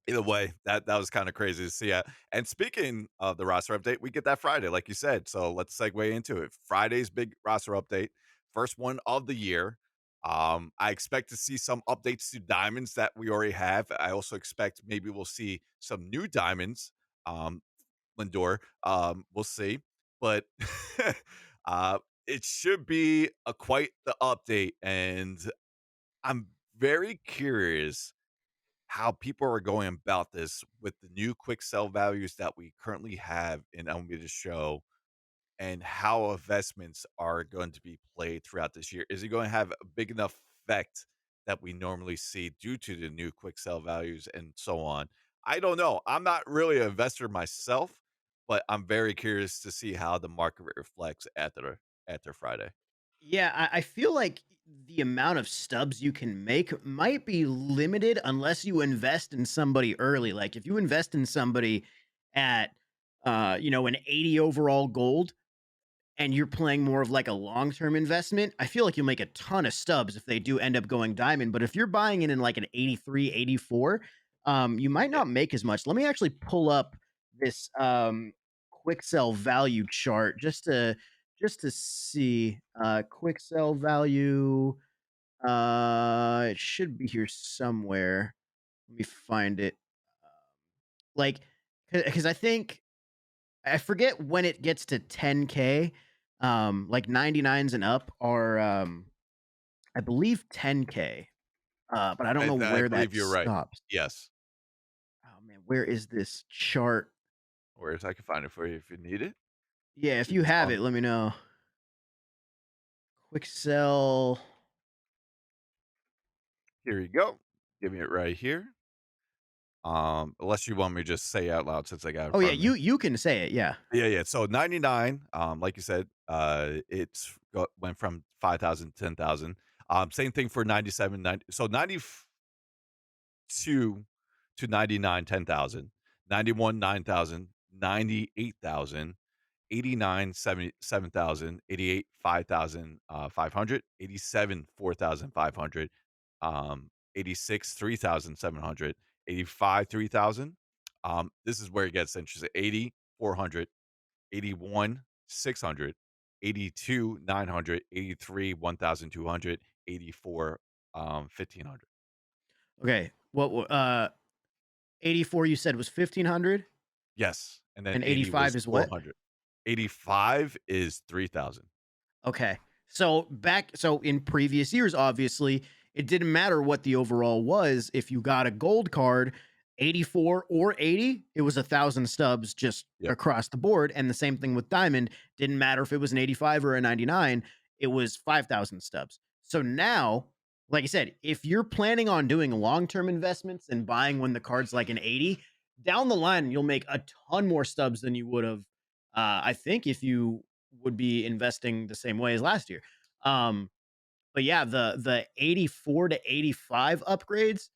either way, that was kinda crazy to see, and speaking of the roster update, we get that Friday, like you said, so let's segue into it. Friday's big roster update, first one of the year. I expect to see some updates to diamonds that we already have. I also expect maybe we'll see some new diamonds, Lindor, we'll see, but, uh, it should be a quite the update, and I'm very curious how people are going about this with the new quick sell values that we currently have in MLB The Show and how investments are going to be played throughout this year. Is it going to have a big enough effect that we normally see due to the new quick sell values and so on? I don't know. I'm not really an investor myself, but I'm very curious to see how the market reflects after Friday. Yeah, I feel like the amount of stubs you can make might be limited unless you invest in somebody early. Like if you invest in somebody at an 80 overall gold and you're playing more of like a long-term investment, I feel like you'll make a ton of stubs if they do end up going diamond. But if you're buying in like an 83, 84, you might Yeah. not make as much. Let me actually pull up this quick sell value chart just to see quick sell value. It should be here somewhere. Let me find it. Like, because I think I forget when it gets to 10K. Like 99s and up are, I believe 10K. But I don't know I where that believe you're right. stops. Yes. Oh man, where is this chart? Whereas I can find it for you if you need it. Yeah, if See you if it's have on. it, let me know. Quick sell. Here you go. Give me it right here. Unless you want me to just say out loud since I got it in Oh yeah, front of me. you can say it. Yeah. Yeah, yeah. So 99, like you said, went from 5,000 to 10,000. Same thing for 97, 90. So 92 to 99, 10,000. 91, 9,000. 98,000. 89, 7,000. 88, 5,000, 500. 87, 4,500. 86, 3,700. 85, 3,000. This is where it gets interesting. 80, 400. 81, 600, 82, 900, 83, 1,200, 84, 1,500. Okay. 84 you said was 1,500 Yes, and then and 80 85 was is what? 400. 85 is 3,000. Okay. So in previous years, obviously, it didn't matter what the overall was. If you got a gold card, 84 or 80, it was 1,000 stubs just Yep, across the board. And the same thing with diamond. Didn't matter if it was an 85 or a 99, it was 5,000 stubs. So now, like I said, if you're planning on doing long-term investments and buying when the card's like an 80, down the line, you'll make a ton more stubs than you would have. I think if you would be investing the same way as last year. Um, but yeah, the 84 to 85 upgrades,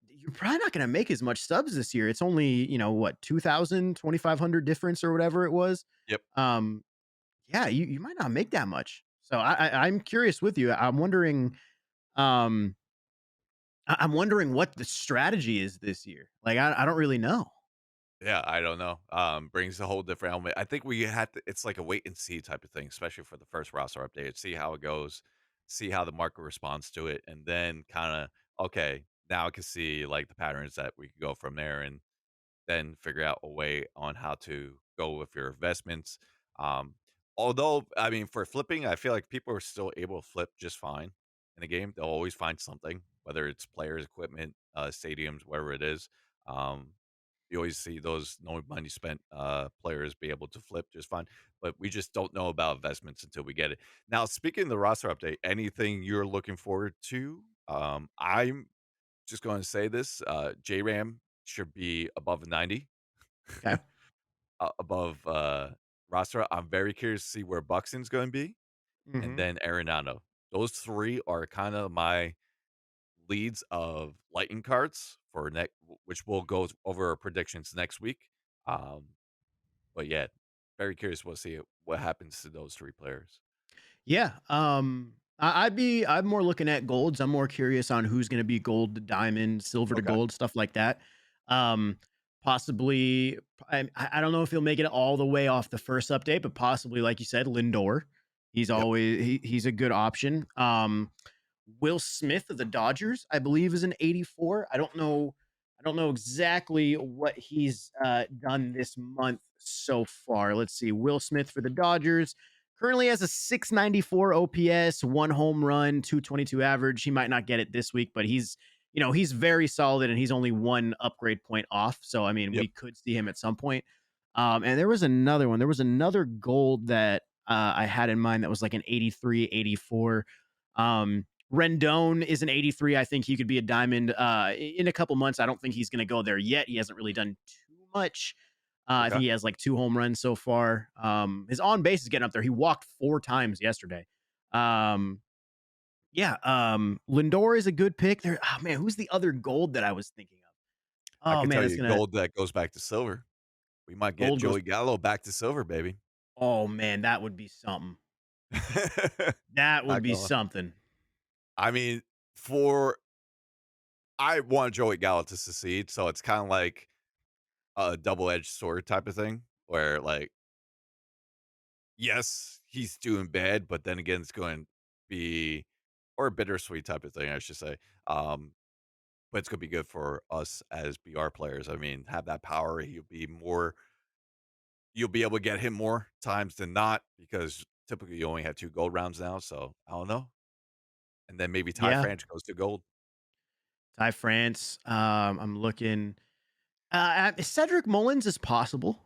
you're probably not going to make as much subs this year. It's only, what, 2,000, 2,500 difference or whatever it was. yep. Um, yeah, you might not make that much. So I'm curious with you. Um, I'm wondering what the strategy is this year. Like, I don't really know. Yeah, I don't know. Brings a whole different element. I think we had to it's like a wait and see type of thing, especially for the first roster update. See how it goes, see how the market responds to it, and then kinda, okay, now I can see like the patterns that we could go from there and then figure out a way on how to go with your investments. Um, Although, I mean, for flipping, I feel like people are still able to flip just fine in the game. They'll always find something, whether it's players, equipment, stadiums, whatever it is. Um, you always see those no money spent players be able to flip just fine, but we just don't know about investments until we get it. Now, speaking of the roster update, anything you're looking forward to? I'm just going to say this: JRAM should be above 90, Okay. above roster. I'm very curious to see where Buxton's going to be, and Hmm. then Arenado. Those three are kind of my leads of lightning cards for next, which we'll go over our predictions next week. Um, but yeah, very curious. We'll see what happens to those three players. Yeah. I'm more looking at golds. I'm more curious on who's going to be gold to diamond, silver to Okay. gold, stuff like that. Um, Possibly, I don't know if he'll make it all the way off the first update, but possibly, like you said, Lindor. Yep. He's a good option. Will Smith of the Dodgers, I believe, is an 84. I don't know exactly what he's done this month so far. Let's see. Will Smith for the Dodgers currently has a 694 OPS, one home run, 222 average. He might not get it this week, but he's very solid and he's only one upgrade point off. So I mean, Yep. we could see him at some point. And there was another one. There was another gold that I had in mind that was like an 83, 84. Rendon is an 83. I think he could be a diamond in a couple months. I don't think he's going to go there yet. He hasn't really done too much. I Okay. think he has like two home runs so far. His on base is getting up there. He walked 4 times yesterday. Um, yeah. Lindor is a good pick. There. Oh man, who's the other gold that I was thinking of? I Oh can man, tell it's you gonna gold that goes back to silver. We might get gold goes. Joey Gallo back to silver, baby. Oh man, that would be something. That would Not be gonna. something. I mean, for I want Joey Gallo to succeed, so it's kind of like a double-edged sword type of thing, where like, yes, he's doing bad, but then again, it's going to be or a bittersweet type of thing, I should say. Um, but it's going to be good for us as BR players. I mean, have that power. You'll be able to get him more times than not because typically you only have 2 gold rounds now. So I don't know. And then maybe Ty Yeah, France goes to gold. Ty France. I'm looking. Cedric Mullins is possible.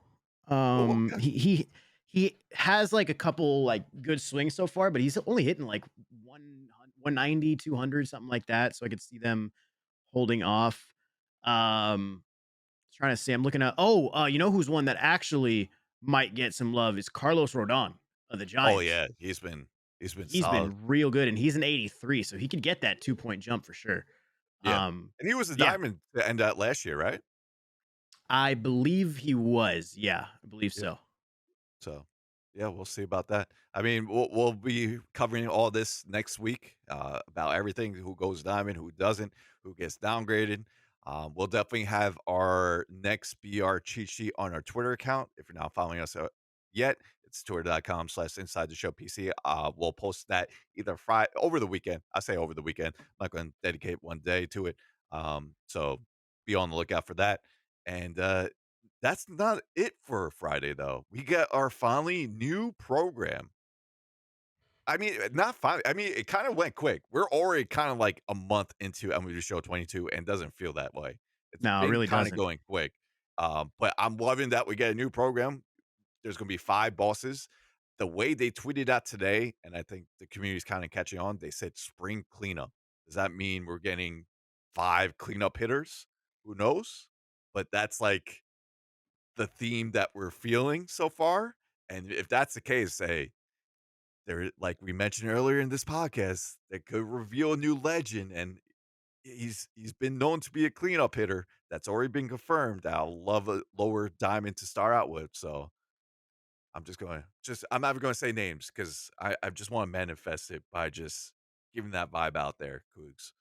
Oh, Um, okay. he he he has like a couple like good swings so far, but he's only hitting like 100, 190, 200, something like that. So I could see them holding off. Trying to say, I'm looking at, you know who's one that actually might get some love is Carlos Rodon of the Oh Giants. yeah, he's been He's solid. been real good, and he's an 83, so he could get that 2 point jump for sure. Yeah, and he was a Yeah, diamond to end out last year, right? I believe he was. Yeah, I believe Yeah. so. So, yeah, we'll see about that. I mean, we'll be covering all this next week about everything: who goes diamond, who doesn't, who gets downgraded. We'll definitely have our next BR cheat sheet on our Twitter account. If you're not following us yet, it's twitter.com/inside the show PC. We'll post that either Friday over the weekend. I say over the weekend. I'm not going to dedicate one day to it. So be on the lookout for that. And that's not it for Friday, though. We get our finally new program. I mean, not finally. I mean, it kind of went quick. We're already kind of like a month into MLB Show 22 and doesn't feel that way. It's No, it been really kind of doesn't. going quick. But I'm loving that we get a new program. There's going to be 5 bosses. The way they tweeted out today, and I think the community's kind of catching on, they said spring cleanup. Does that mean we're getting 5 cleanup hitters? Who knows? But that's like the theme that we're feeling so far. And if that's the case, hey, there, like we mentioned earlier in this podcast, that could reveal a new legend. And he's been known to be a cleanup hitter. That's already been confirmed. I'll love a lower diamond to start out with. So I'm not even going to say names because I just want to manifest it by just giving that vibe out there, Cougs.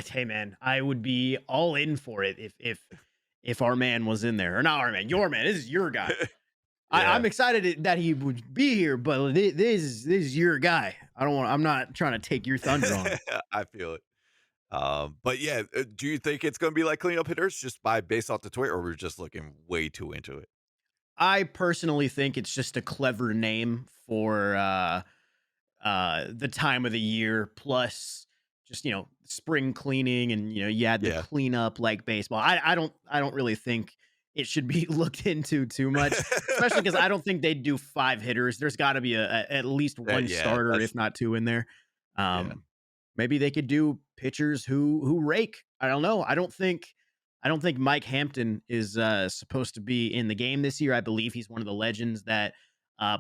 Hey man, I would be all in for it if our man was in there, or not our man, your man. This is your guy. Yeah, I'm excited that he would be here, but this is your guy. I don't want. I'm not trying to take your thunder on him. I feel it. But yeah, do you think it's going to be like cleanup hitters just by based off the tweet, or we're just looking way too into it? I personally think it's just a clever name for the time of the year, plus just spring cleaning, and you had the Yeah. cleanup like baseball. I don't really think it should be looked into too much, especially because I don't think they'd do 5 hitters. There's got to be at least one Yeah, starter, that's if not 2 in there. yeah, um Maybe they could do pitchers who rake. I don't know. I don't think Mike Hampton is supposed to be in the game this year. I believe he's one of the legends that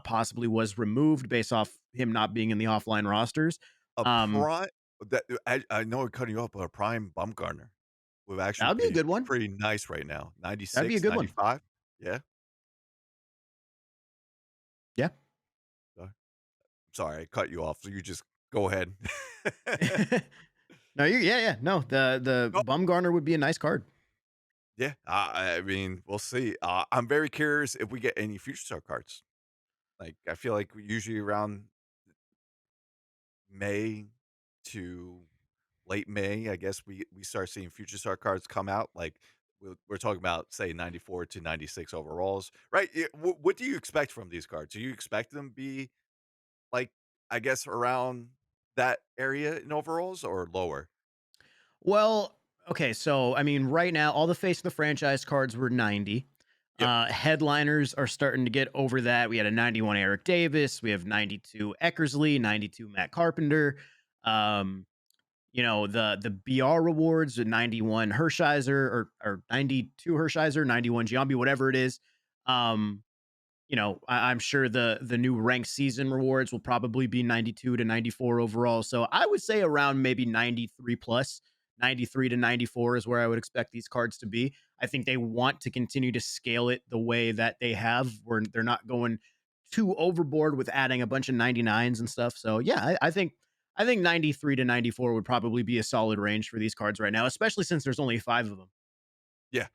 possibly was removed based off him not being in the offline rosters. a Um, prime that I know I'm cutting you off, but a prime Bumgarner would actually that would be a be good one. pretty nice right now. That'd be a 96, good one. 95. Yeah. Yeah. Uh, Sorry, I cut you off, so you just go ahead. No, yeah. No, the No, Bumgarner would be a nice card. yeah, I mean, we'll see. I'm very curious if we get any future star cards. Like, I feel like usually around May to late May, I guess we start seeing future star cards come out. Like we're talking about, say, 94 to 96 overalls, right? What do you expect from these cards? Do you expect them to be like, I guess, around that area in overalls or lower? Well, okay, so I mean, right now, all the face of the franchise cards were 90. Yep. Headliners are starting to get over that. We had a 91 Eric Davis, we have 92 Eckersley, 92 Matt Carpenter. Um, the BR rewards, 91 Hershiser, or 92 Hershiser, 91 Giambi, whatever it is. Um, I'm sure the new ranked season rewards will probably be 92 to 94 overall. So I would say around maybe 93 plus. 93 to 94 is where I would expect these cards to be. I think they want to continue to scale it the way that they have, where they're not going too overboard with adding a bunch of 99s and stuff. So yeah, I think 93 to 94 would probably be a solid range for these cards right now, especially since there's only 5 of them. Yeah.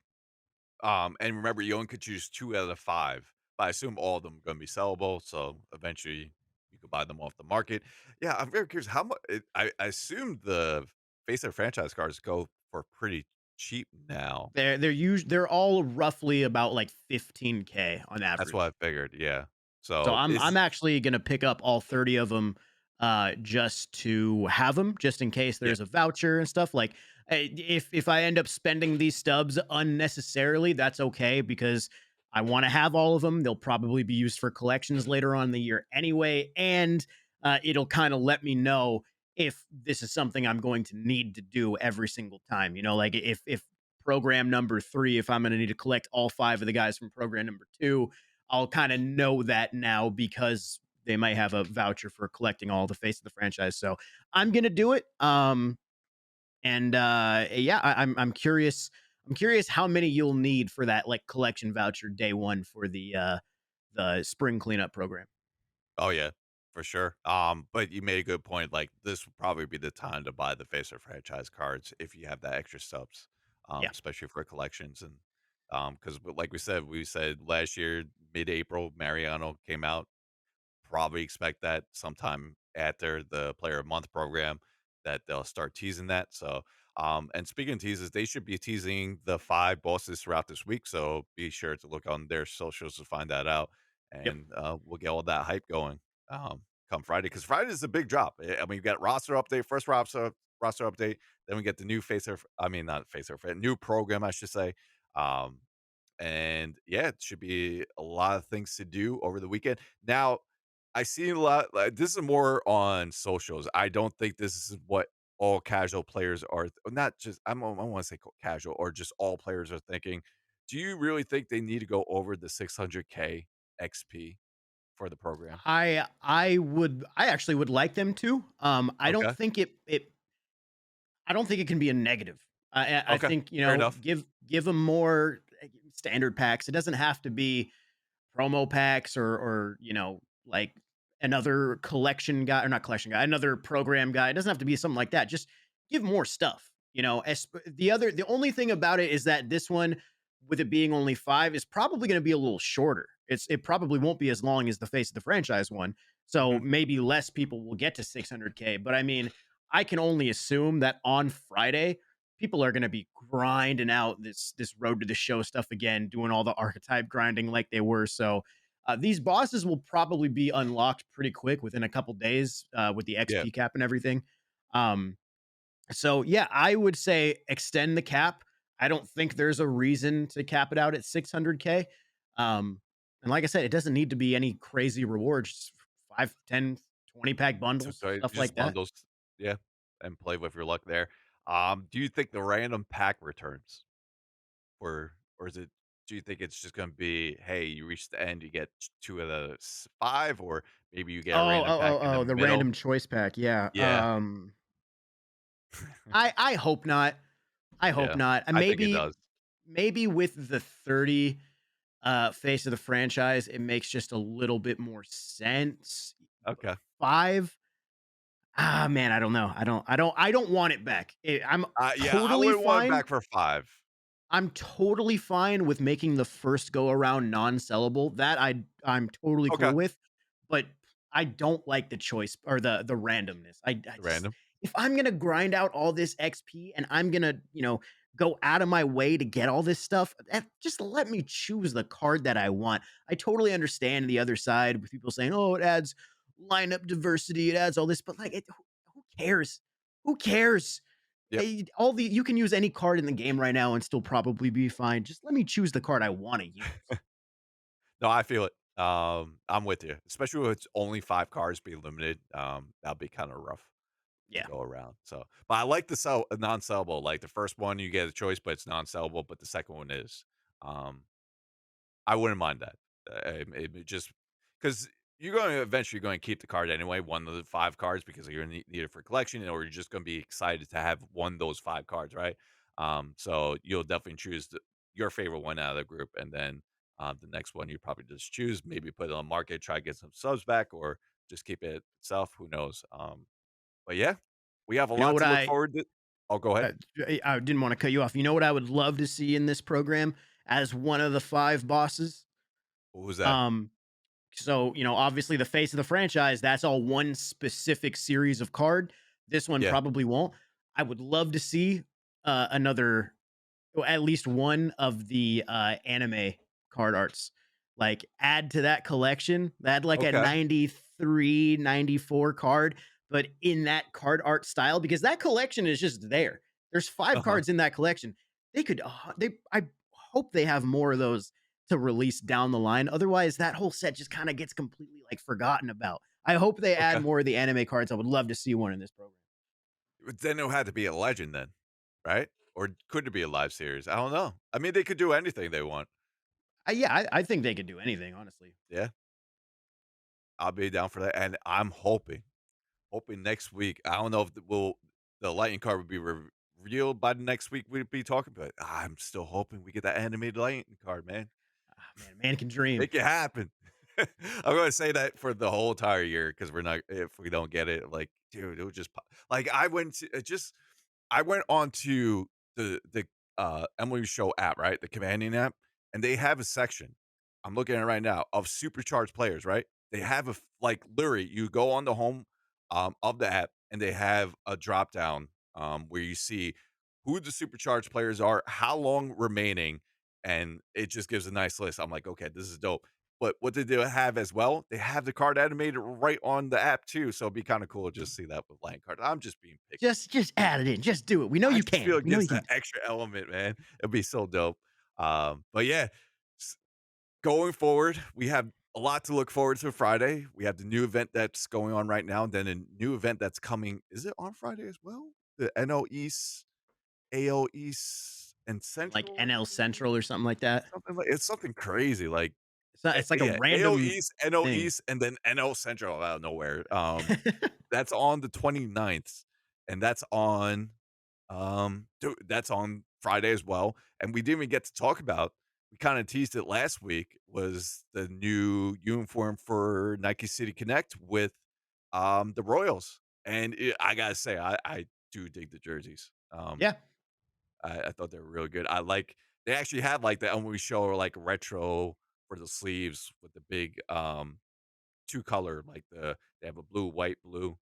And remember, you only could choose 2 out of 5, but I assume all of them are gonna be sellable, so eventually you could buy them off the market. Yeah, I'm very curious how much I assume the face of franchise cards go for pretty cheap now. They're all roughly about like 15K on That's what average. I figured, yeah. So So, I'm is actually gonna pick up all 30 of them, just to have them, just in case yeah, there's a voucher and stuff. Like, if I end up spending these stubs unnecessarily, that's okay, because I want to have all of them. They'll probably be used for collections later on in the year anyway, and it'll kind of let me know if this is something I'm going to need to do every single time. Like if program number 3, if I'm going to need to collect all 5 of the guys from program number 2, I'll kind of know that now because they might have a voucher for collecting all the face of the franchise. So I'm going to do it. And yeah, I'm curious. I'm curious how many you'll need for that like collection voucher day 1 for the spring cleanup program. Oh yeah, for sure. But you made a good point. Like this would probably be the time to buy the face of franchise cards if you have that extra subs, Yeah. especially for collections and because like we said last year, mid-April, Mariano came out. Probably expect that sometime after the Player of Month program that they'll start teasing that. So, and speaking of teases, they should be teasing the 5 bosses throughout this week. So be sure to look on their socials to find that out, Yep. and we'll get all that hype going come Friday because Friday is a big drop. I mean, you got roster update, first roster update, then we get the new I mean, not face off, new program, I should say. Um, and yeah, it should be a lot of things to do over the weekend. Now, I see a lot like, this is more on socials. I don't think this is what all casual players are not just I don't wanna say casual or just all players are thinking. Do you really think they need to go over the 600K XP for the program? I actually would like them to. I don't Okay, think I don't think it can be a negative. I okay, think, fair enough. give them more standard packs. It doesn't have to be promo packs or like another collection guy or not collection guy, another program guy. It doesn't have to be something like that. Just give more stuff. The only thing about it is that this one, with it being only 5, is probably going to be a little shorter. It probably won't be as long as the face of the franchise one. So Mhm, maybe less people will get to 600K. But I mean, I can only assume that on Friday people are going to be grinding out this road to the show stuff again, doing all the archetype grinding like they were. So these bosses will probably be unlocked pretty quick within a couple days with the yeah. XP cap and everything. Um, so yeah, I would say extend the cap. I don't think there's a reason to cap it out at 600K. And like I said, it doesn't need to be any crazy rewards. Just 5, 10, 20 pack bundles, So stuff like just that. bundles, yeah, and play with your luck there. Do you think the random pack returns? Or is it do you think it's just gonna be, "Hey, you reach the end, you get 2 of the 5," or maybe you get a random pack in the The middle? random choice pack. Yeah. Yeah. I hope not. I hope Yeah. not. I think it does. Maybe with the 30 face of the franchise, it makes just a little bit more sense. But Okay. 5, man, I don't know. I don't want it back. I'm Yeah, I totally wouldn't want it fine. back for 5. I'm totally fine with making the first go around non-sellable. That I'm totally Okay. cool with, but I don't like the choice or the randomness. I just Random. if I'm gonna grind out all this XP and I'm gonna, go out of my way to get all this stuff, just let me choose the card that I want. I totally understand the other side with people saying, "Oh, it adds lineup diversity, it adds all this," but like, who cares? Who cares? Yep. All the you can use any card in the game right now and still probably be fine. Just let me choose the card I want to use. No, I feel it. I'm with you, especially with it's only 5 cards being limited, that'll be kinda rough to Yeah. go around, so but I like the non-sellable, like, the first one, you get a choice, but it's non-sellable, but the second one is. Um I wouldn't mind that. It just because you're going to eventually going to keep the card anyway, one of the 5 cards because you're gonna need it for collection, or you're just gonna be excited to have one of those 5 cards, right? So you'll definitely choose your favorite one out of the group, and then, the next one you probably just choose, maybe put it on market, try to get some subs back, or just keep it itself, who knows? But yeah, we have a You know lot what to look forward to. Oh, go ahead. uh, I didn't want to cut you off. You know what I would love to see in this program as one of the 5 bosses? What was that? Um, so, obviously the face of the franchise, that's all one specific series of card. This one Yeah. probably won't. I would love to see another well, at least one of the anime card arts. Like add to that collection, add like a Okay. 93, 94 card, but in that card art style, because that collection is just there. There's 5 Uh-huh. cards in that collection. I hope they have more of those to release down the line. Otherwise, that whole set just kind of gets completely like forgotten about. I hope they add Okay. more of the anime cards. I would love to see one in this program. But then it had to be a legend then, right? Or could it be a live series? I don't know. I mean, they could do anything they want. Yeah, I think they could do anything, honestly. Yeah, I'll be down for that, and I'm hoping next week. I don't know if the lightning card will be revealed by the next week we'd be talking, but I'm still hoping we get that animated lightning card, man. Ah, man can dream. Make it happen. I'm gonna say that for the whole entire year because we're not if we don't get it, like, dude, it would just like I went to it just I went on to the MLB Show app, right? The companion app, and they have a section. I'm looking at it right now of supercharged players, right? They have like literally you go on the home of the app and they have a drop down where you see who the supercharged players are, how long remaining, and it just gives a nice list. I'm like, okay, this is dope. But what did they have as well? They have the card animated right on the app too, so it'd be kind of cool to just see that with line cards. I'm just being picky. Just add it in. Just do it. We know I you just feel can. it We know gives you can. that extra element, man. It'd be so dope. But yeah, s- going forward, we have a lot to look forward to Friday. We have the new event that's going on right now, and then a new event that's coming. Is it on Friday as well? The NO East, AO East, and Like Central, NL Central or something like that. something like it's something crazy. Like It's not. It's like a yeah, AO random East, NO thing. East, and then NO Central out of nowhere. That's on the 29th, and that's on dude, that's on Friday as well, and we didn't even get to talk about we kinda teased it last week, was the new uniform for Nike City Connect with, the Royals, and I gotta say, I do dig the jerseys. Yeah. I thought they were really good. I like they actually had, like, the MLB Show, like, retro for the sleeves with the big, 2 color, like they have a blue, white, blue,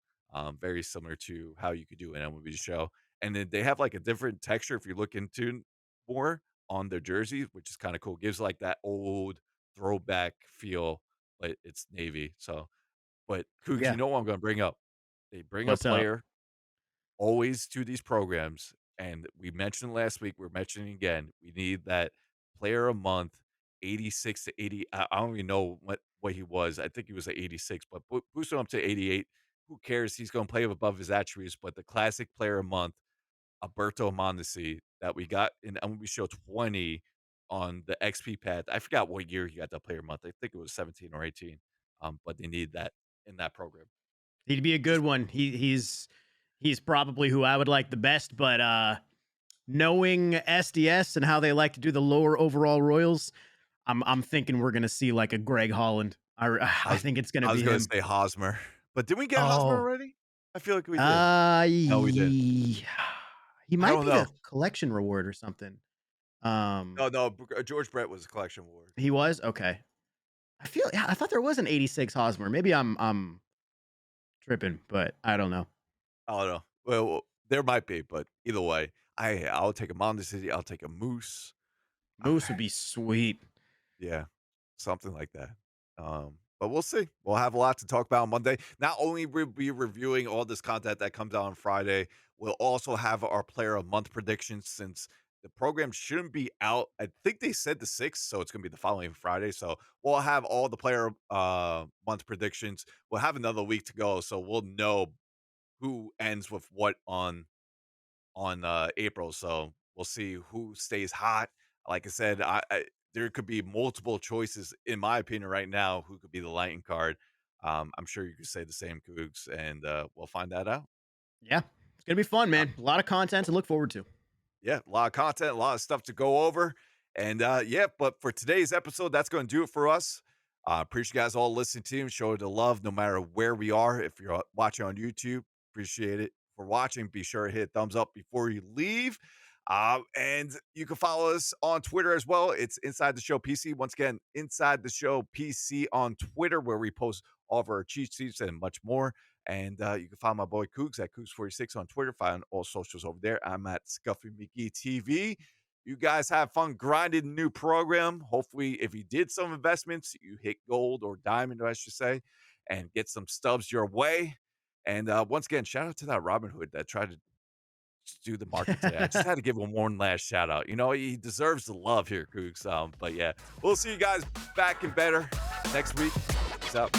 very similar to how you could do an MLB Show. And then they have like a different texture if you look into more on their jerseys, which is kind of cool. Gives like that old throwback feel, but it's navy. So, but Cougs, you Yeah. know what I'm going to bring up? They bring a What's up? player always to these programs, and we mentioned last week, we're mentioning again, we need that player a month, 86 to 80. I don't even know what he was. I think he was at 86, but boost him up to 88. Who cares? He's going to play above his attributes. But the classic player a month, Alberto Mondesi, that we got in MLB Show 20 on the XP pad. I forgot what year he got that player a month. I think it was 17 or 18. But they need that in that program. He'd be a good Just one. He's probably who I would like the best, but knowing SDS and how they like to do the lower overall Royals, I'm thinking we're gonna see like a Greg Holland. I I was think it's gonna I be was gonna him. say Hosmer, but did we get Hosmer Oh, already? I feel like we did. No, we didn't. he I might don't be a know. collection reward or something. Um, No, no, George Brett was a collection award. he was okay. Yeah, I thought there was an 86 Hosmer. Maybe I'm tripping, but I don't know. I don't know. Well, there might be, but either way, I'll take a Mountain City. I'll take a Moose. Moose would be sweet. Yeah, something like that. But we'll see. We'll have a lot to talk about on Monday. Not only will we be reviewing all this content that comes out on Friday, we'll also have our player of month predictions since the program shouldn't be out. I think they said the 6th, so it's gonna be the following Friday. So we'll have all the player month predictions. We'll have another week to go, so we'll know who ends with what on April. So we'll see who stays hot. Like I said, I there could be multiple choices in my opinion right now who could be the lightning card. I'm sure you could say the same, Cougs, and we'll find that out. Yeah, it's gonna be fun, Uh, man. A lot of content to look forward to. yeah, a lot of content, a lot of stuff to go over. And yeah, but for today's episode, that's going to do it for us. Appreciate you guys all listening to and show the love no matter where we are. If you're watching on YouTube, appreciate it for watching. Be sure to hit thumbs up before you leave. And you can follow us on Twitter as well. It's Inside the Show PC. Once again, Inside the Show PC on Twitter, where we post all of our cheat sheets and much more. And you can find my boy Cougs at Cougs46 on Twitter. Find all socials over there. I'm at Scuffy McGee TV. You guys have fun grinding the new program. Hopefully, if you did some investments, you hit gold or diamond, I should say, and get some stubs your way. And once again, shout out to that Robin Hood that tried to do the market today. I just had to give him one last shout out. You know, he deserves the love here, Cougs. But yeah, we'll see you guys back and better next week. Peace out.